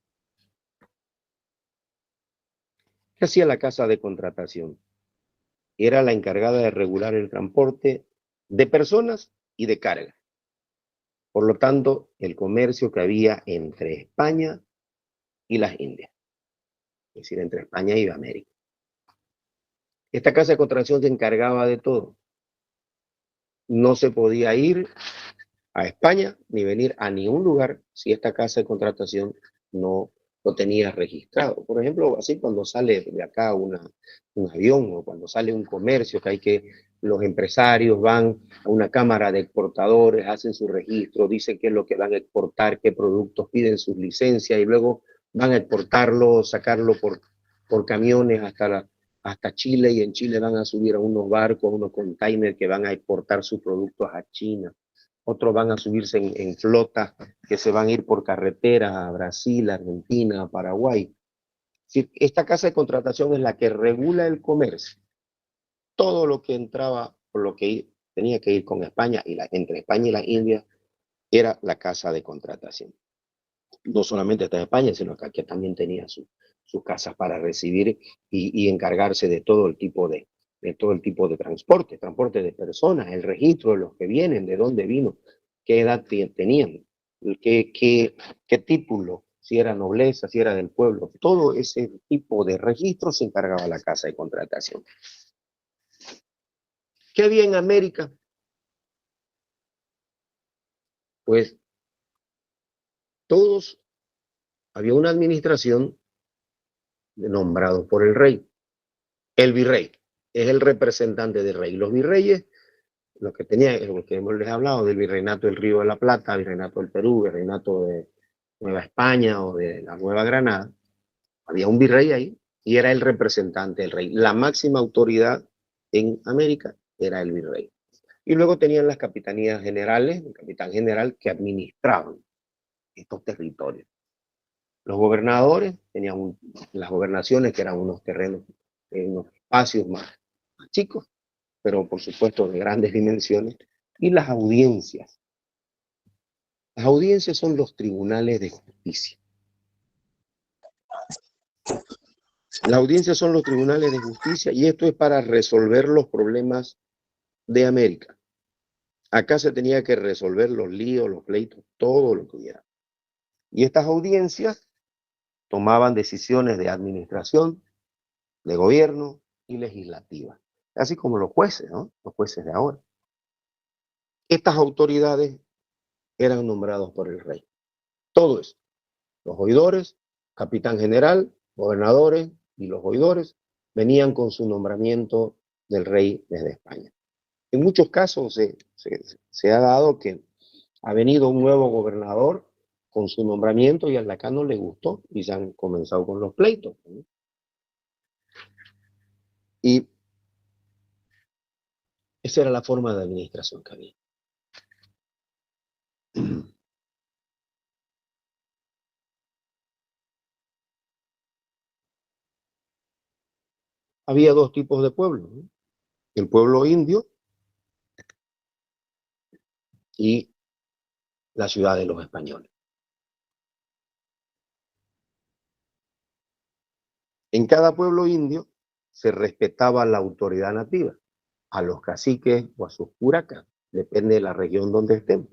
¿Qué hacía la Casa de Contratación? Era la encargada de regular el transporte de personas y de carga. Por lo tanto, el comercio que había entre España y las Indias, es decir, entre España y América. Esta Casa de Contratación se encargaba de todo. No se podía ir a España ni venir a ningún lugar si esta Casa de Contratación no lo tenía registrado. Por ejemplo, así cuando sale de acá un avión o cuando sale un comercio, los empresarios van a una cámara de exportadores, hacen su registro, dicen qué es lo que van a exportar, qué productos, piden sus licencias y luego van a exportarlo, sacarlo por camiones hasta Chile, y en Chile van a subir a unos barcos, unos containers que van a exportar sus productos a China. Otros van a subirse en flotas que se van a ir por carretera a Brasil, Argentina, Paraguay. Esta Casa de Contratación es la que regula el comercio. Todo lo que entraba, por lo que tenía que ir con España, entre España y la India, era la Casa de Contratación. No solamente está en España, sino que también tenía sus casas para recibir y encargarse de todo el tipo de transporte de personas, el registro de los que vienen, de dónde vino, qué edad tenían, qué título, si era nobleza, si era del pueblo. Todo ese tipo de registros se encargaba la Casa de Contratación. ¿Qué había en América? Pues había una administración nombrado por el rey. El virrey es el representante del rey. Los virreyes, lo que hemos les hablado del virreinato del Río de la Plata, virreinato del Perú, virreinato de Nueva España o de la Nueva Granada, había un virrey ahí y era el representante del rey. La máxima autoridad en América era el virrey. Y luego tenían las capitanías generales, el capitán general, que administraban estos territorios. Los gobernadores tenían las gobernaciones, que eran unos terrenos, unos espacios más chicos, pero por supuesto de grandes dimensiones, y las audiencias. Las audiencias son los tribunales de justicia. Las audiencias son los tribunales de justicia y esto es para resolver los problemas de América. Acá se tenía que resolver los líos, los pleitos, todo lo que hubiera. Y estas audiencias tomaban decisiones de administración, de gobierno y legislativa. Así como los jueces, ¿no? Los jueces de ahora. Estas autoridades eran nombrados por el rey. Todo eso. Los oidores, capitán general, gobernadores y los oidores venían con su nombramiento del rey desde España. En muchos casos se ha dado que ha venido un nuevo gobernador con su nombramiento y al de acá no le gustó y se han comenzado con los pleitos, ¿no? Y esa era la forma de administración que había. Había dos tipos de pueblos, ¿no? El pueblo indio y la ciudad de los españoles. En cada pueblo indio se respetaba la autoridad nativa. a los caciques o a sus curacas, depende de la región donde estén.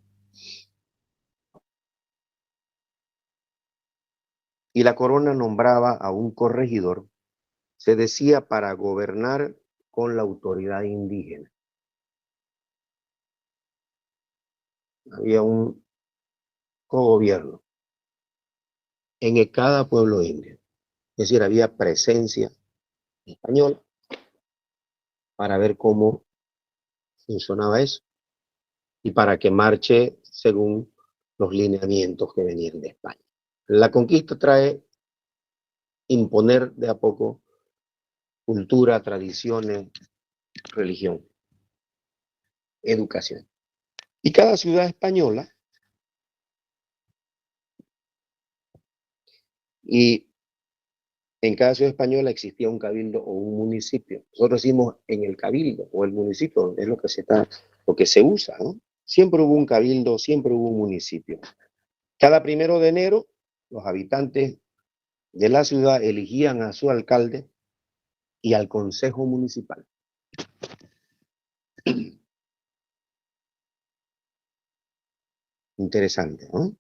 Y la corona nombraba a un corregidor, se decía, para gobernar con la autoridad indígena. Había un cogobierno en cada pueblo indio. Es decir, había presencia española para ver cómo funcionaba eso y para que marche según los lineamientos que venían de España. La conquista trae imponer de a poco cultura, tradiciones, religión, educación. Y cada ciudad española, y en cada ciudad española existía un cabildo o un municipio. Nosotros decimos en el cabildo o el municipio, es lo que se usa, ¿no? Siempre hubo un cabildo, siempre hubo un municipio. Cada 1 de enero, los habitantes de la ciudad elegían a su alcalde y al consejo municipal. Interesante, ¿no?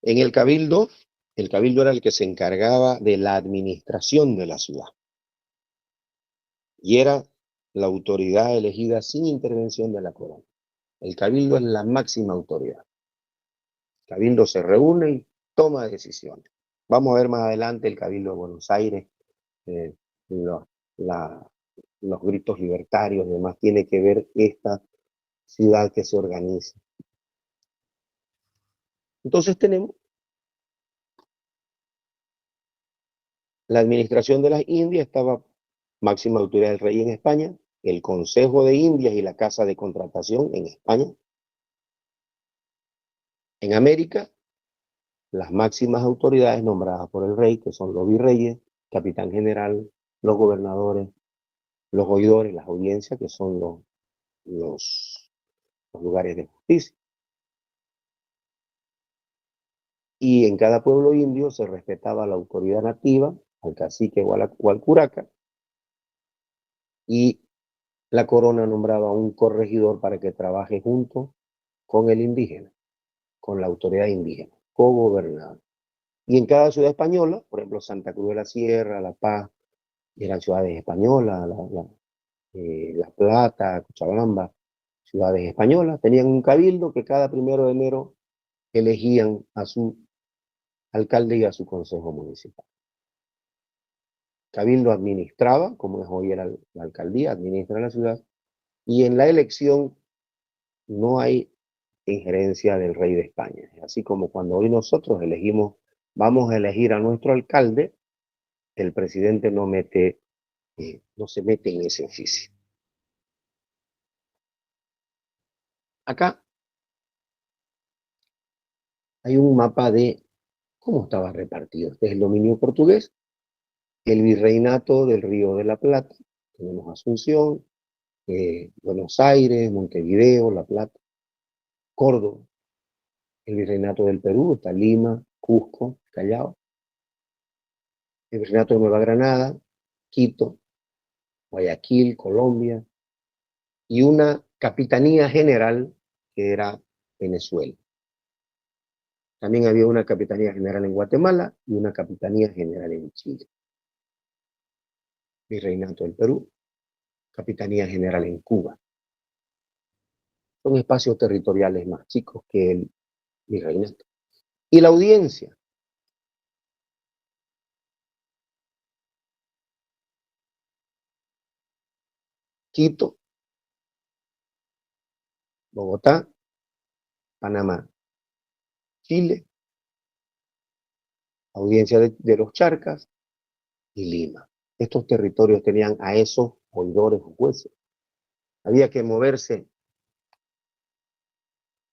En el cabildo era el que se encargaba de la administración de la ciudad. Y era la autoridad elegida sin intervención de la corona. El cabildo es la máxima autoridad. El cabildo se reúne y toma decisiones. Vamos a ver más adelante el cabildo de Buenos Aires, los, los gritos libertarios y demás. Tiene que ver esta ciudad que se organiza. Entonces tenemos la administración de las Indias, estaba máxima autoridad del rey en España, el Consejo de Indias y la Casa de Contratación en España. En América, las máximas autoridades nombradas por el rey, que son los virreyes, capitán general, los gobernadores, los oidores, las audiencias, que son los lugares de justicia. Y en cada pueblo indio se respetaba la autoridad nativa, al cacique o al curaca, y la corona nombraba un corregidor para que trabaje junto con el indígena, con la autoridad indígena, cogobernada. Y en cada ciudad española, por ejemplo, Santa Cruz de la Sierra, La Paz, eran ciudades españolas, La Plata, Cochabamba, ciudades españolas, tenían un cabildo que cada 1 de enero elegían a su alcalde y a su consejo municipal. Cabildo administraba, como es hoy la alcaldía, administra la ciudad, y en la elección no hay injerencia del rey de España. Así como cuando hoy nosotros elegimos, vamos a elegir a nuestro alcalde, el presidente no se mete en ese oficio. Acá hay un mapa de cómo estaba repartido. Este es el dominio portugués, el virreinato del Río de la Plata, tenemos Asunción, Buenos Aires, Montevideo, La Plata, Córdoba, el virreinato del Perú, está Lima, Cusco, Callao, el virreinato de Nueva Granada, Quito, Guayaquil, Colombia, y una capitanía general que era Venezuela. También había una capitanía general en Guatemala y una capitanía general en Chile. Virreinato del Perú, capitanía general en Cuba. Son espacios territoriales más chicos que el virreinato. Y la audiencia. Quito, Bogotá, Panamá, Chile, audiencia de los Charcas y Lima. Estos territorios tenían a esos oidores o jueces. Había que moverse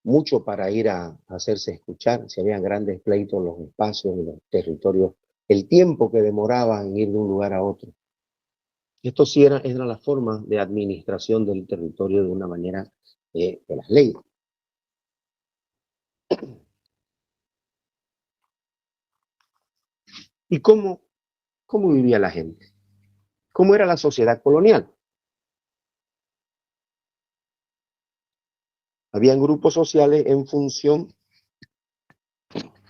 mucho para ir a hacerse escuchar. Si había grandes pleitos, los espacios y los territorios, el tiempo que demoraba en ir de un lugar a otro. Esto sí era la forma de administración del territorio de una manera de las leyes. ¿Y cómo vivía la gente? ¿Cómo era la sociedad colonial? Habían grupos sociales en función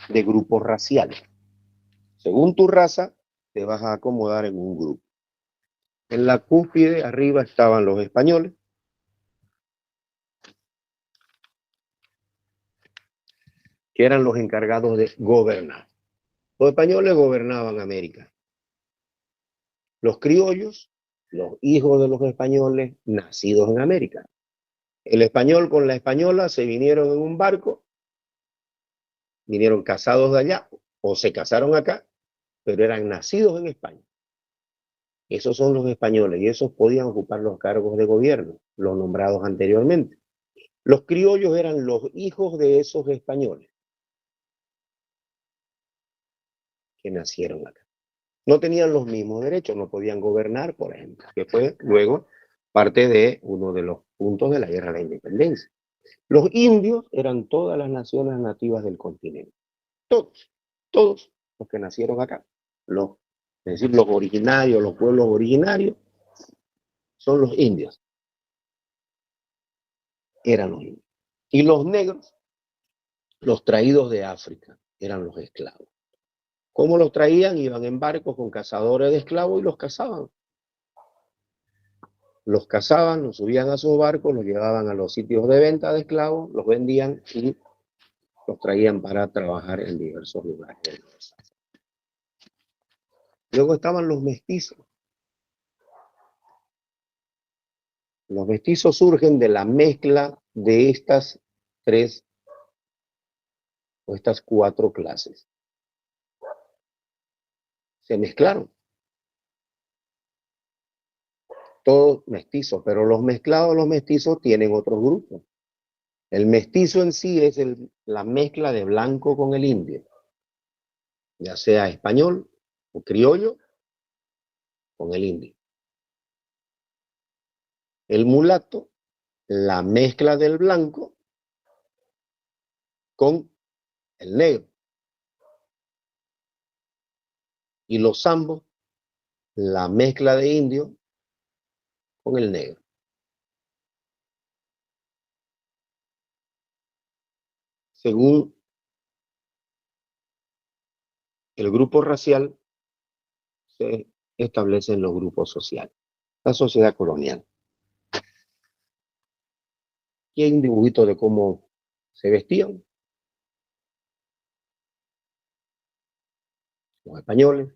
de grupos raciales. Según tu raza, te vas a acomodar en un grupo. En la cúspide, arriba, estaban los españoles, que eran los encargados de gobernar. Los españoles gobernaban América. Los criollos, los hijos de los españoles, nacidos en América. El español con la española se vinieron en un barco, vinieron casados de allá, o se casaron acá, pero eran nacidos en España. Esos son los españoles, y esos podían ocupar los cargos de gobierno, los nombrados anteriormente. Los criollos eran los hijos de esos españoles que nacieron acá. No tenían los mismos derechos, no podían gobernar, por ejemplo, que fue luego parte de uno de los puntos de la Guerra de la Independencia. Los indios eran todas las naciones nativas del continente. Todos los que nacieron acá. Es decir, los originarios, los pueblos originarios, son los indios. Eran los indios. Y los negros, los traídos de África, eran los esclavos. ¿Cómo los traían? Iban en barcos con cazadores de esclavos y los cazaban. Los cazaban, los subían a sus barcos, los llevaban a los sitios de venta de esclavos, los vendían y los traían para trabajar en diversos lugares. Luego estaban los mestizos. Los mestizos surgen de la mezcla de estas tres o estas cuatro clases. Se mezclaron. Todos mestizos, pero los mezclados, los mestizos tienen otros grupos. El mestizo en sí es la mezcla de blanco con el indio, ya sea español o criollo con el indio. El mulato, la mezcla del blanco con el negro. Y los zambos, la mezcla de indio con el negro. Según el grupo racial, se establecen los grupos sociales. La sociedad colonial. Aquí hay un dibujito de cómo se vestían los españoles,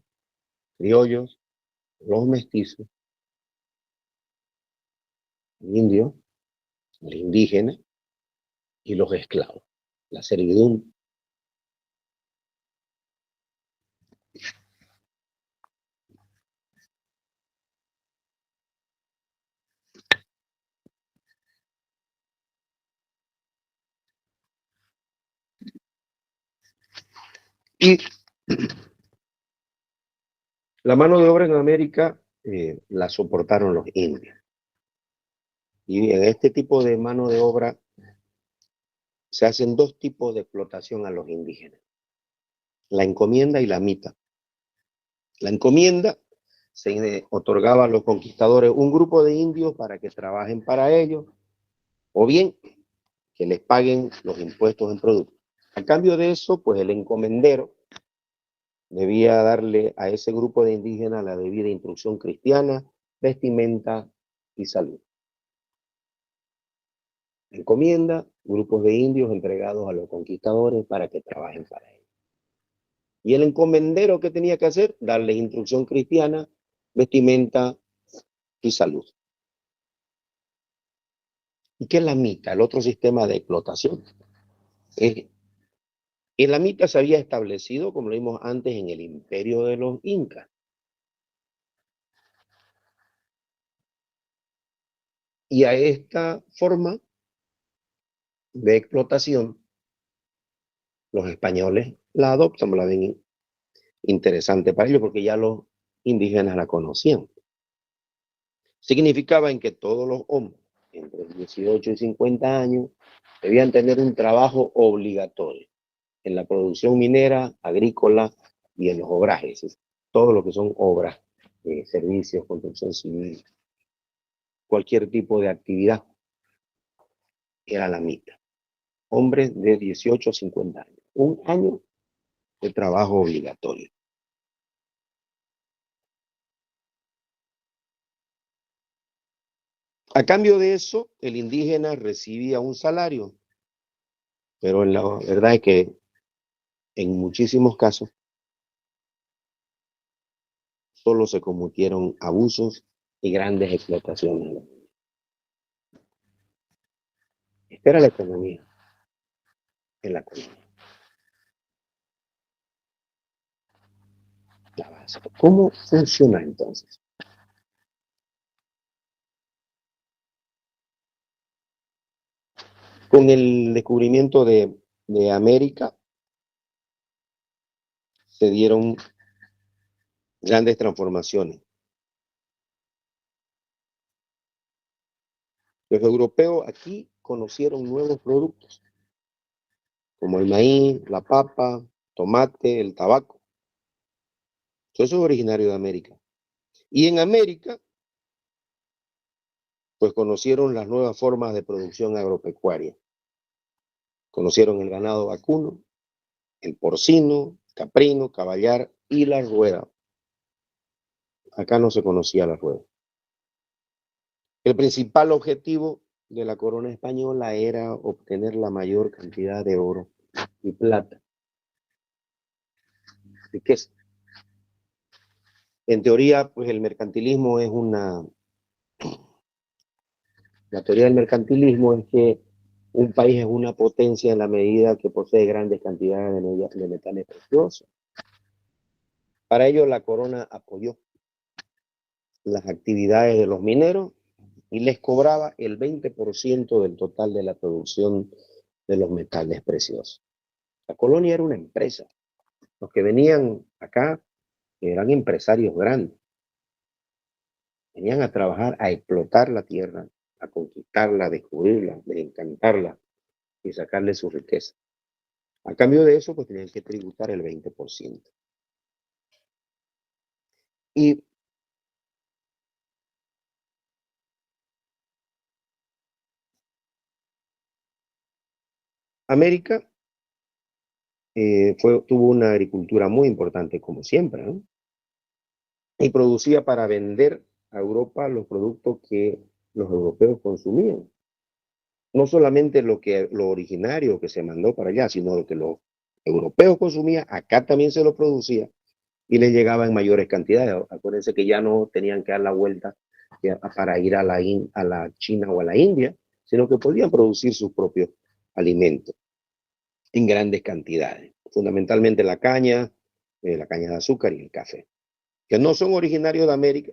criollos, los mestizos, el indio, el indígena y los esclavos, la servidumbre. Y la mano de obra en América la soportaron los indios. Y en este tipo de mano de obra se hacen dos tipos de explotación a los indígenas: la encomienda y la mita. La encomienda se otorgaba a los conquistadores un grupo de indios para que trabajen para ellos, o bien que les paguen los impuestos en producto. A cambio de eso, pues el encomendero debía darle a ese grupo de indígenas la debida instrucción cristiana, vestimenta y salud. Encomienda, grupos de indios entregados a los conquistadores para que trabajen para ellos. Y el encomendero, ¿qué tenía que hacer? Darles instrucción cristiana, vestimenta y salud. ¿Y qué es la mita? El otro sistema de explotación. La mita se había establecido, como lo vimos antes, en el imperio de los incas. Y a esta forma de explotación, los españoles la adoptan, la ven interesante para ellos, porque ya los indígenas la conocían. Significaba en que todos los hombres entre 18 y 50 años debían tener un trabajo obligatorio en la producción minera, agrícola y en los obrajes, todo lo que son obras servicios, construcción civil, cualquier tipo de actividad, era la mitad. Hombres de 18 a 50 años. Un año de trabajo obligatorio. A cambio de eso, el indígena recibía un salario, pero la verdad es que en muchísimos casos solo se cometieron abusos y grandes explotaciones. Esta era la economía en la colonia. La base. ¿Cómo funciona entonces? Con el descubrimiento de América se dieron grandes transformaciones. Los europeos aquí conocieron nuevos productos, como el maíz, la papa, tomate, el tabaco. Todo eso es originario de América. Y en América, pues conocieron las nuevas formas de producción agropecuaria. Conocieron el ganado vacuno, el porcino, caprino, caballar y la rueda. Acá no se conocía la rueda. El principal objetivo de la corona española era obtener la mayor cantidad de oro y plata. Riqueza. En teoría, pues el mercantilismo es la teoría del mercantilismo es que un país es una potencia en la medida que posee grandes cantidades de metales preciosos. Para ello, la corona apoyó las actividades de los mineros y les cobraba el 20% del total de la producción de los metales preciosos. La colonia era una empresa. Los que venían acá eran empresarios grandes. Venían a trabajar, a explotar la tierra, a conquistarla, a descubrirla, a encantarla y sacarle su riqueza. A cambio de eso, pues tenían que tributar el 20%. Y América tuvo una agricultura muy importante, como siempre, ¿no? Y producía para vender a Europa los productos que los europeos consumían. No solamente lo originario que se mandó para allá, sino lo que los europeos consumían, acá también se lo producía y les llegaba en mayores cantidades. Acuérdense que ya no tenían que dar la vuelta para ir a la China o a la India, sino que podían producir sus propios alimentos en grandes cantidades. Fundamentalmente la caña de azúcar y el café, que no son originarios de América,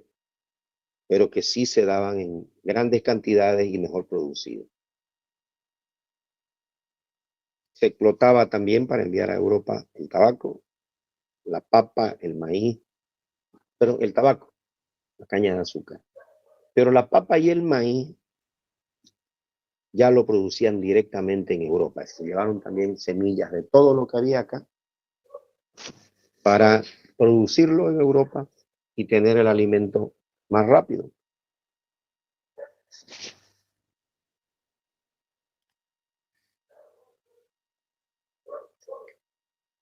pero que sí se daban en grandes cantidades y mejor producidos. Se explotaba también para enviar a Europa el tabaco, la papa, el maíz, pero el tabaco, la caña de azúcar. Pero la papa y el maíz ya lo producían directamente en Europa. Se llevaron también semillas de todo lo que había acá para producirlo en Europa y tener el alimento más rápido.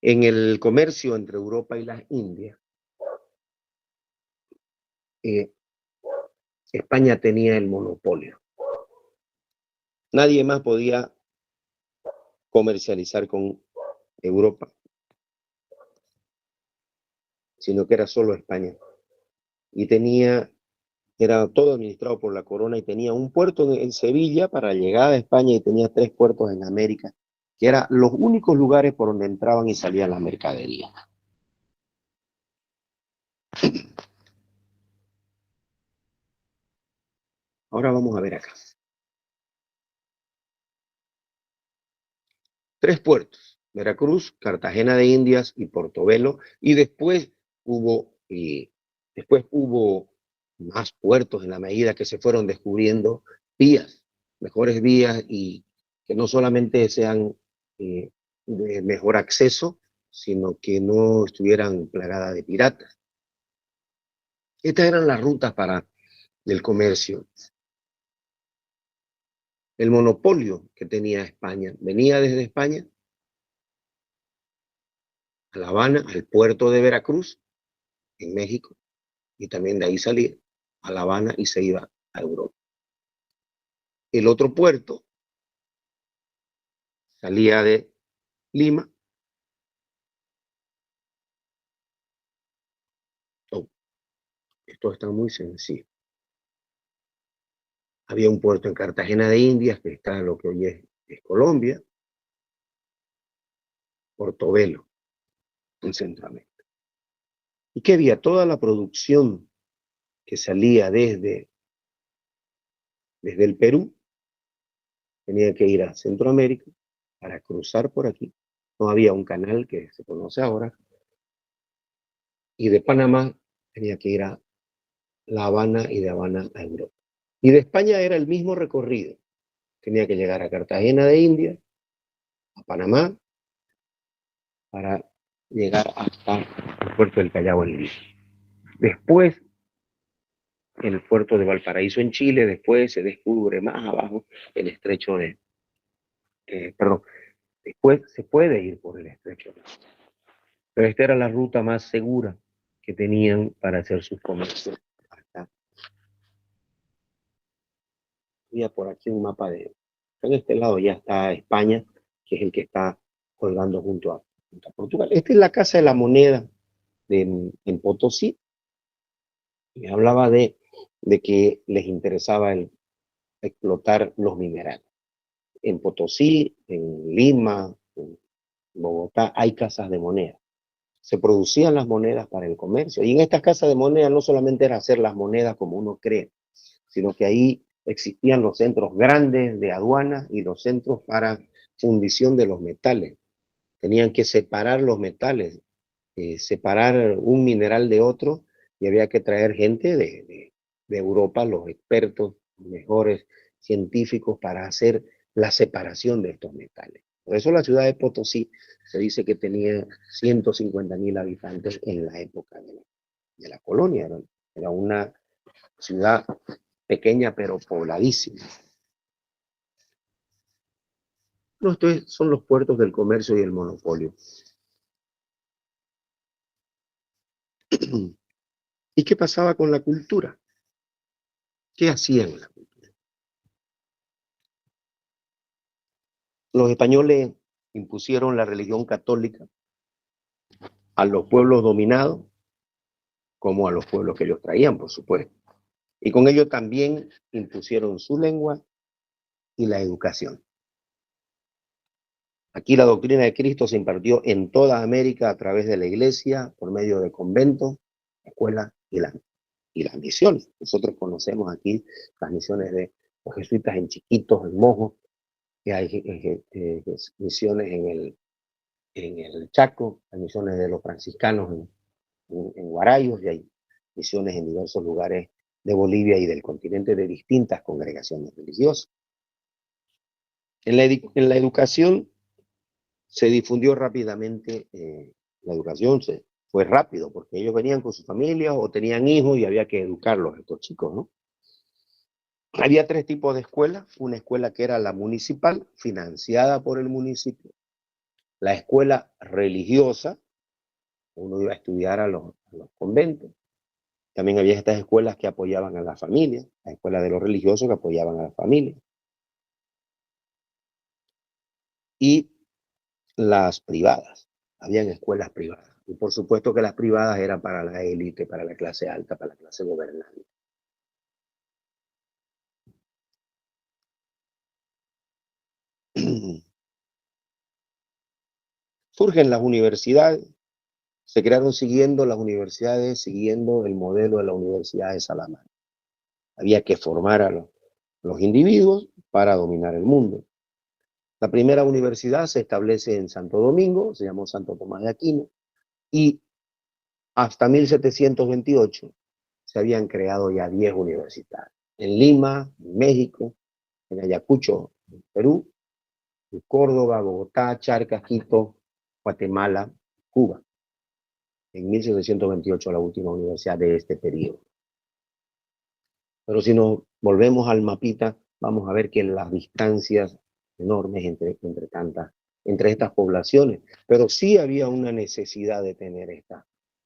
En el comercio entre Europa y las Indias, España tenía el monopolio. Nadie más podía comercializar con Europa, sino que era solo España. Y era todo administrado por la corona y tenía un puerto en Sevilla para llegar a España y tenía 3 puertos en América, que eran los únicos lugares por donde entraban y salían las mercaderías. Ahora vamos a ver acá. 3 puertos, Veracruz, Cartagena de Indias y Portobelo, y después hubo más puertos en la medida que se fueron descubriendo vías, mejores vías y que no solamente sean de mejor acceso, sino que no estuvieran plagadas de piratas. Estas eran las rutas para el comercio. El monopolio que tenía España venía desde España a La Habana, al puerto de Veracruz, en México, y también de ahí salía a La Habana y se iba a Europa. El otro puerto salía de Lima. Oh, esto está muy sencillo. Había un puerto en Cartagena de Indias, que está en lo que hoy es Colombia, Portobelo, en Centroamérica. Y que había toda la producción que salía desde el Perú, tenía que ir a Centroamérica para cruzar por aquí. No había un canal que se conoce ahora. Y de Panamá tenía que ir a La Habana y de Habana a Europa. Y de España era el mismo recorrido. Tenía que llegar a Cartagena de Indias, a Panamá, para llegar hasta el puerto del Callao en Lima. Después, el puerto de Valparaíso en Chile, después se descubre más abajo el estrecho de... después se puede ir por el estrecho. Pero esta era la ruta más segura que tenían para hacer sus comercios. Había por aquí un mapa de... En este lado ya está España, que es el que está colgando junto a Portugal. Esta es la Casa de la Moneda en Potosí. Y hablaba de que les interesaba explotar los minerales. En Potosí, en Lima, en Bogotá, hay casas de moneda. Se producían las monedas para el comercio. Y en estas casas de moneda no solamente era hacer las monedas como uno cree, sino que ahí existían los centros grandes de aduanas y los centros para fundición de los metales. Tenían que separar los metales, separar un mineral de otro, y había que traer gente de Europa, los expertos, mejores científicos, para hacer la separación de estos metales. Por eso la ciudad de Potosí se dice que tenía 150.000 habitantes en la época de la colonia. Era una ciudad pequeña pero pobladísima. No, estos son los puertos del comercio y el monopolio. ¿Y qué pasaba con la cultura? ¿Qué hacían la cultura? Los españoles impusieron la religión católica a los pueblos dominados, como a los pueblos que ellos traían, por supuesto. Y con ello también impusieron su lengua y la educación. Aquí la doctrina de Cristo se impartió en toda América a través de la iglesia, por medio de conventos, escuelas y las misiones. Nosotros conocemos aquí las misiones de los jesuitas en Chiquitos, en Mojos, que hay misiones en el Chaco, hay misiones de los franciscanos en Guarayos, y hay misiones en diversos lugares de Bolivia y del continente de distintas congregaciones religiosas. En la educación se difundió rápidamente, la educación fue rápido, porque ellos venían con sus familias o tenían hijos y había que educarlos, estos chicos, ¿no? Había tres tipos de escuelas: una escuela que era la municipal, financiada por el municipio; la escuela religiosa, uno iba a estudiar a los conventos; también había estas escuelas que apoyaban a la familia, la escuela de los religiosos que apoyaban a la familia; y las privadas, habían escuelas privadas. Y por supuesto que las privadas eran para la élite, para la clase alta, para la clase gobernante. Surgen las universidades, se crearon siguiendo las universidades, siguiendo el modelo de la Universidad de Salamanca. Había que formar a los individuos para dominar el mundo. La primera universidad se establece en Santo Domingo, se llamó Santo Tomás de Aquino, y hasta 1728 se habían creado ya 10 universidades. En Lima, en México, en Ayacucho, en Perú, en Córdoba, Bogotá, Charcas, Quito, Guatemala, Cuba. En 1728 la última universidad de este periodo. Pero si nos volvemos al mapita, vamos a ver que las distancias enormes entre estas poblaciones, pero sí había una necesidad de tener estas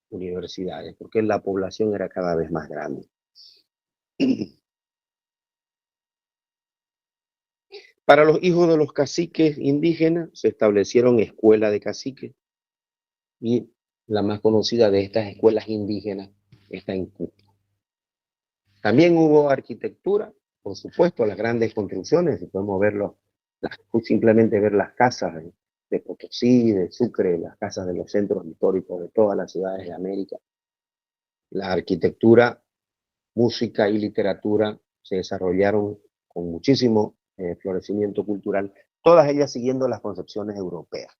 universidades, porque la población era cada vez más grande. Para los hijos de los caciques indígenas se establecieron escuelas de caciques, y la más conocida de estas escuelas indígenas está en Cusco. También hubo arquitectura, por supuesto, las grandes construcciones, y podemos verlo, simplemente ver las casas de Potosí, de Sucre, las casas de los centros históricos de todas las ciudades de América. La arquitectura, música y literatura se desarrollaron con muchísimo florecimiento cultural, todas ellas siguiendo las concepciones europeas.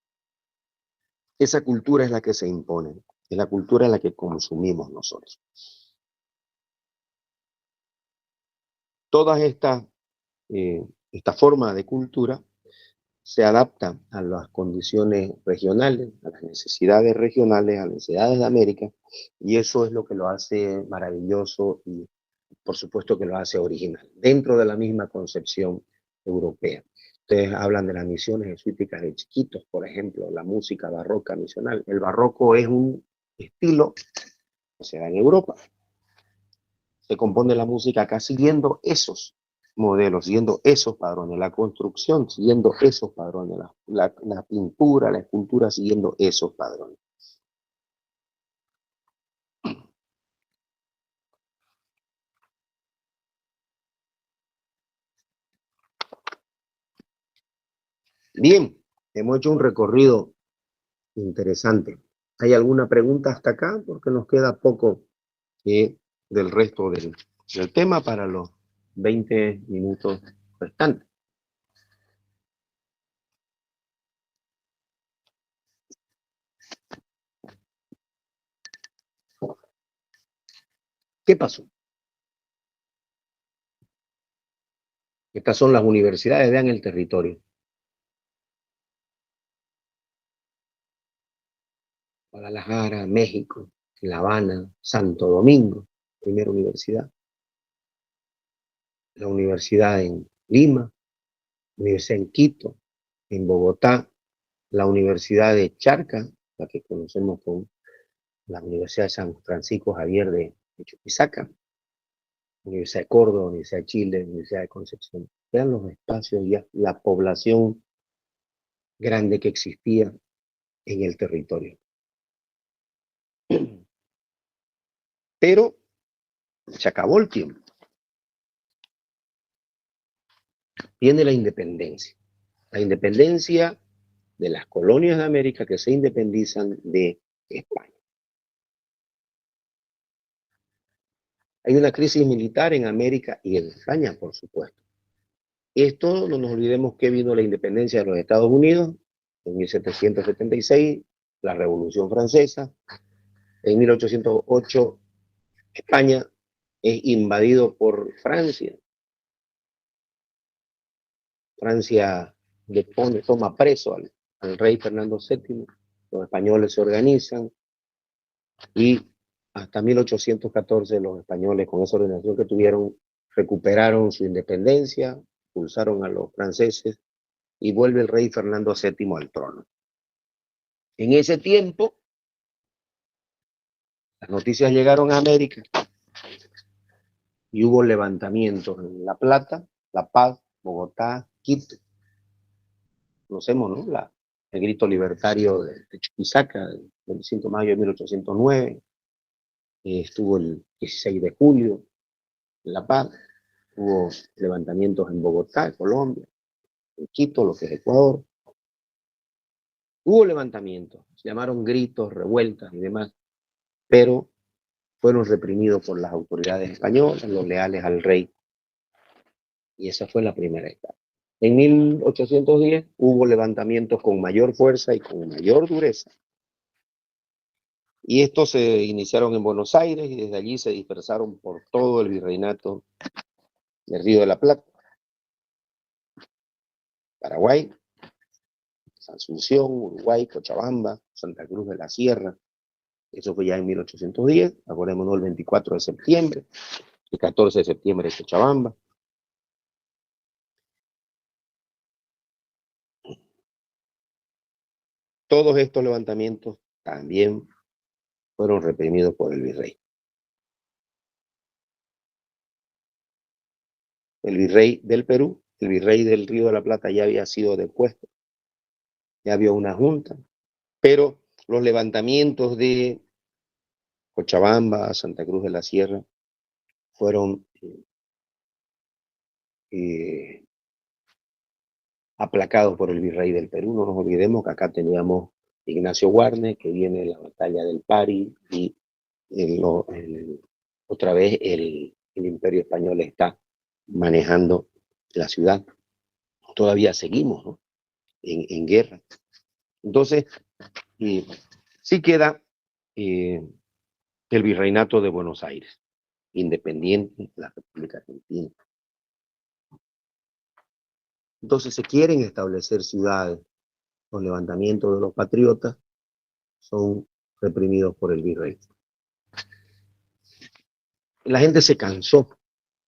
Esa cultura es la que se impone, es la cultura en la que consumimos nosotros. Todas esta forma de cultura se adapta a las condiciones regionales, a las necesidades regionales, a las necesidades de América, y eso es lo que lo hace maravilloso y por supuesto que lo hace original, dentro de la misma concepción europea. Ustedes hablan de las misiones jesuíticas de chiquitos, por ejemplo, la música barroca misional. El barroco es un estilo que se da en Europa. Se compone la música acá siguiendo esos modelos, siguiendo esos padrones, la construcción siguiendo esos padrones, la pintura, la escultura siguiendo esos padrones. Bien, hemos hecho un recorrido interesante. ¿Hay alguna pregunta hasta acá? Porque nos queda poco del resto del tema para los 20 minutos restantes. ¿Qué pasó? Estas son las universidades, vean el territorio. Guadalajara, México, La Habana, Santo Domingo, primera universidad. La universidad en Lima, la universidad en Quito, en Bogotá, la universidad de Charca, la que conocemos como la Universidad de San Francisco Javier de Chuquisaca, Universidad de Córdoba, Universidad de Chile, Universidad de Concepción. Vean los espacios y la población grande que existía en el territorio. Pero se acabó el tiempo. Viene la independencia. La independencia de las colonias de América que se independizan de España. Hay una crisis militar en América y en España, por supuesto. Esto, no nos olvidemos que vino la independencia de los Estados Unidos en 1776, la Revolución Francesa. En 1808, España es invadido por Francia. Francia toma preso al rey Fernando VII. Los españoles se organizan y hasta 1814 los españoles, con esa organización que tuvieron, recuperaron su independencia, expulsaron a los franceses y vuelve el rey Fernando VII al trono. En ese tiempo, las noticias llegaron a América y hubo levantamientos en La Plata, La Paz, Bogotá, Quito. Conocemos, ¿no? El grito libertario de Chuquisaca, el 25 de mayo de 1809. Estuvo el 16 de julio en La Paz. Hubo levantamientos en Bogotá, Colombia, en Quito, lo que es Ecuador. Hubo levantamientos, se llamaron gritos, revueltas y demás, pero fueron reprimidos por las autoridades españolas, los leales al rey. Y esa fue la primera etapa. En 1810 hubo levantamientos con mayor fuerza y con mayor dureza. Y estos se iniciaron en Buenos Aires y desde allí se dispersaron por todo el virreinato del Río de la Plata, Paraguay, Asunción, Uruguay, Cochabamba, Santa Cruz de la Sierra. Eso fue ya en 1810, acordémonos el 24 de septiembre. el 14 de septiembre de Cochabamba. Todos estos levantamientos también fueron reprimidos por el virrey. El virrey del Perú, el virrey del Río de la Plata ya había sido depuesto, ya había una junta, pero los levantamientos de Cochabamba, Santa Cruz de la Sierra, fueron aplacados por el virrey del Perú. No nos olvidemos que acá teníamos Ignacio Guarne, que viene de la batalla del Pari, y otra vez el Imperio Español está manejando la ciudad. Todavía seguimos, ¿no?, en guerra. Entonces, sí queda el Virreinato de Buenos Aires, independiente de la República Argentina. Entonces se quieren establecer ciudades. Los levantamientos de los patriotas son reprimidos por el virrey. La gente se cansó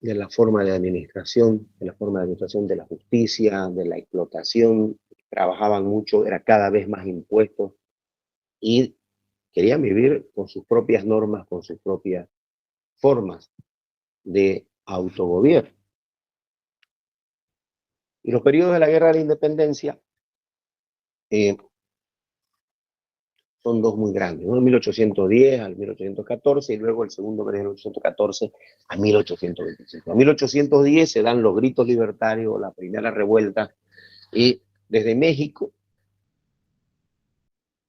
de la forma de administración, de la justicia, de la explotación. Trabajaban mucho, era cada vez más impuestos y querían vivir con sus propias normas, con sus propias formas de autogobierno. Y los periodos de la Guerra de la Independencia son dos muy grandes, uno en 1810 al 1814 y luego el segundo de 1814 a 1825. En 1810 se dan los gritos libertarios, la primera revuelta, y desde México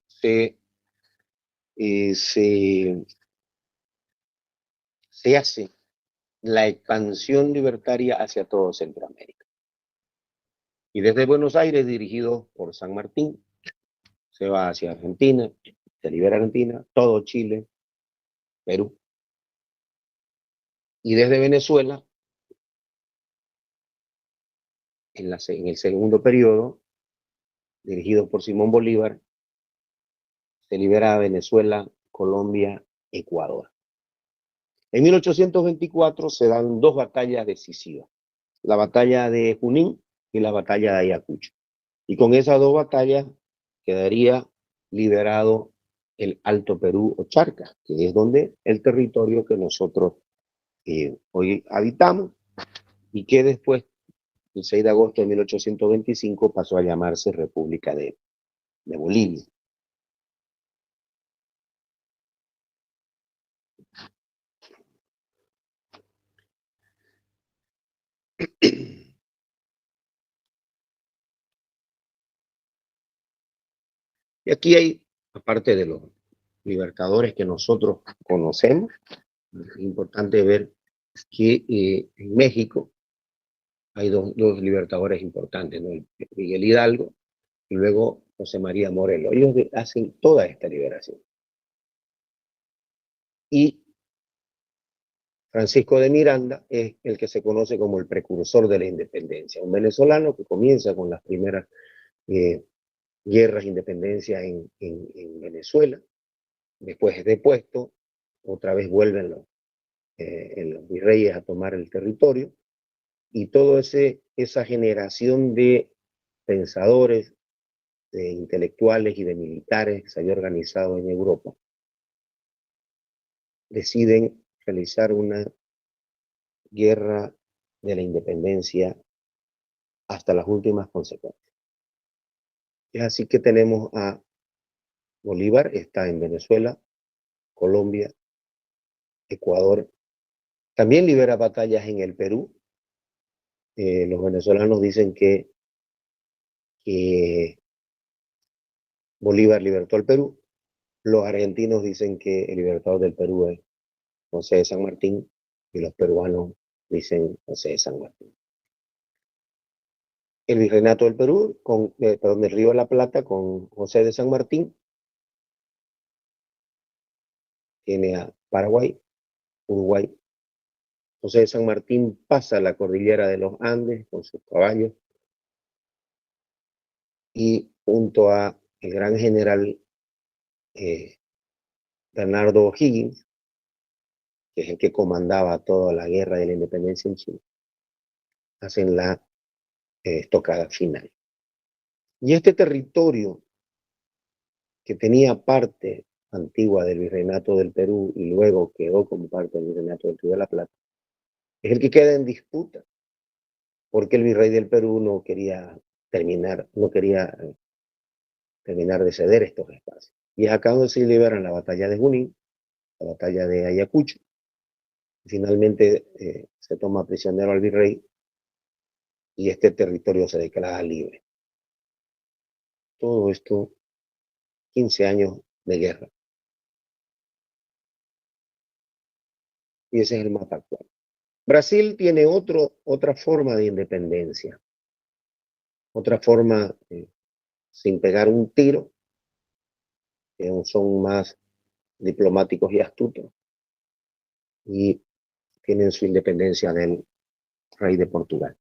se hace la expansión libertaria hacia todo Centroamérica. Y desde Buenos Aires, dirigido por San Martín, se va hacia Argentina, se libera Argentina, todo Chile, Perú. Y desde Venezuela, en el segundo periodo, dirigido por Simón Bolívar, se libera Venezuela, Colombia, Ecuador. En 1824 se dan dos batallas decisivas, la batalla de Junín y la batalla de Ayacucho. Y con esas dos batallas quedaría liberado el Alto Perú o Charcas, que es donde el territorio que nosotros hoy habitamos y que después, el 6 de agosto de 1825, pasó a llamarse República de Bolivia. Y aquí hay, aparte de los libertadores que nosotros conocemos, es importante ver que en México hay dos libertadores importantes, ¿no? Miguel Hidalgo y luego José María Morelos. Ellos hacen toda esta liberación. Y Francisco de Miranda es el que se conoce como el precursor de la independencia, un venezolano que comienza con las primeras guerras de independencia en Venezuela, después es depuesto, otra vez vuelven los virreyes a tomar el territorio, y toda esa generación de pensadores, de intelectuales y de militares que se había organizado en Europa, deciden realizar una guerra de la independencia hasta las últimas consecuencias. Es así que tenemos a Bolívar, está en Venezuela, Colombia, Ecuador, también libera batallas en el Perú. Los venezolanos dicen que Bolívar libertó el Perú, los argentinos dicen que el libertador del Perú es José de San Martín y los peruanos dicen José de San Martín. El virreinato del Perú, del Río de la Plata, con José de San Martín, tiene a Paraguay, Uruguay. José de San Martín pasa la cordillera de los Andes con sus caballos y junto a el gran general Bernardo O'Higgins que es el que comandaba toda la guerra de la independencia en Chile, hacen la estocada final. Y este territorio, que tenía parte antigua del Virreinato del Perú y luego quedó como parte del Virreinato del Río de la Plata, es el que queda en disputa, porque el virrey del Perú no quería terminar de ceder estos espacios. Y es acá donde se liberan la batalla de Junín, la batalla de Ayacucho. Finalmente se toma prisionero al virrey y este territorio se declara libre. Todo esto, 15 años de guerra. Y ese es el mapa actual. Brasil tiene otra forma de independencia, otra forma sin pegar un tiro, que son más diplomáticos y astutos, y tienen su independencia del rey de Portugal.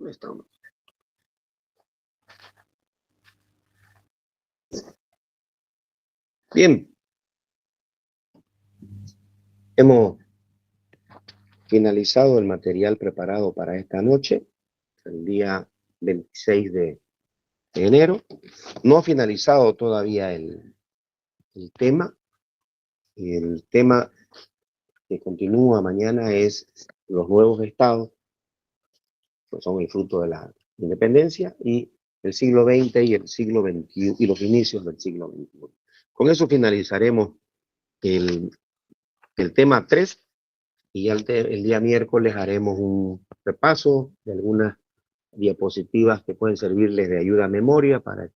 ¿Dónde estamos? Bien, hemos finalizado el material preparado para esta noche, el día 26 de enero. No ha finalizado todavía el tema. El tema que continúa mañana es los nuevos estados, que son el fruto de la independencia, y el siglo XX y el siglo XXI, y los inicios del siglo XXI. Con eso finalizaremos el tema 3, y ya el día miércoles haremos un repaso de algunas diapositivas que pueden servirles de ayuda a memoria para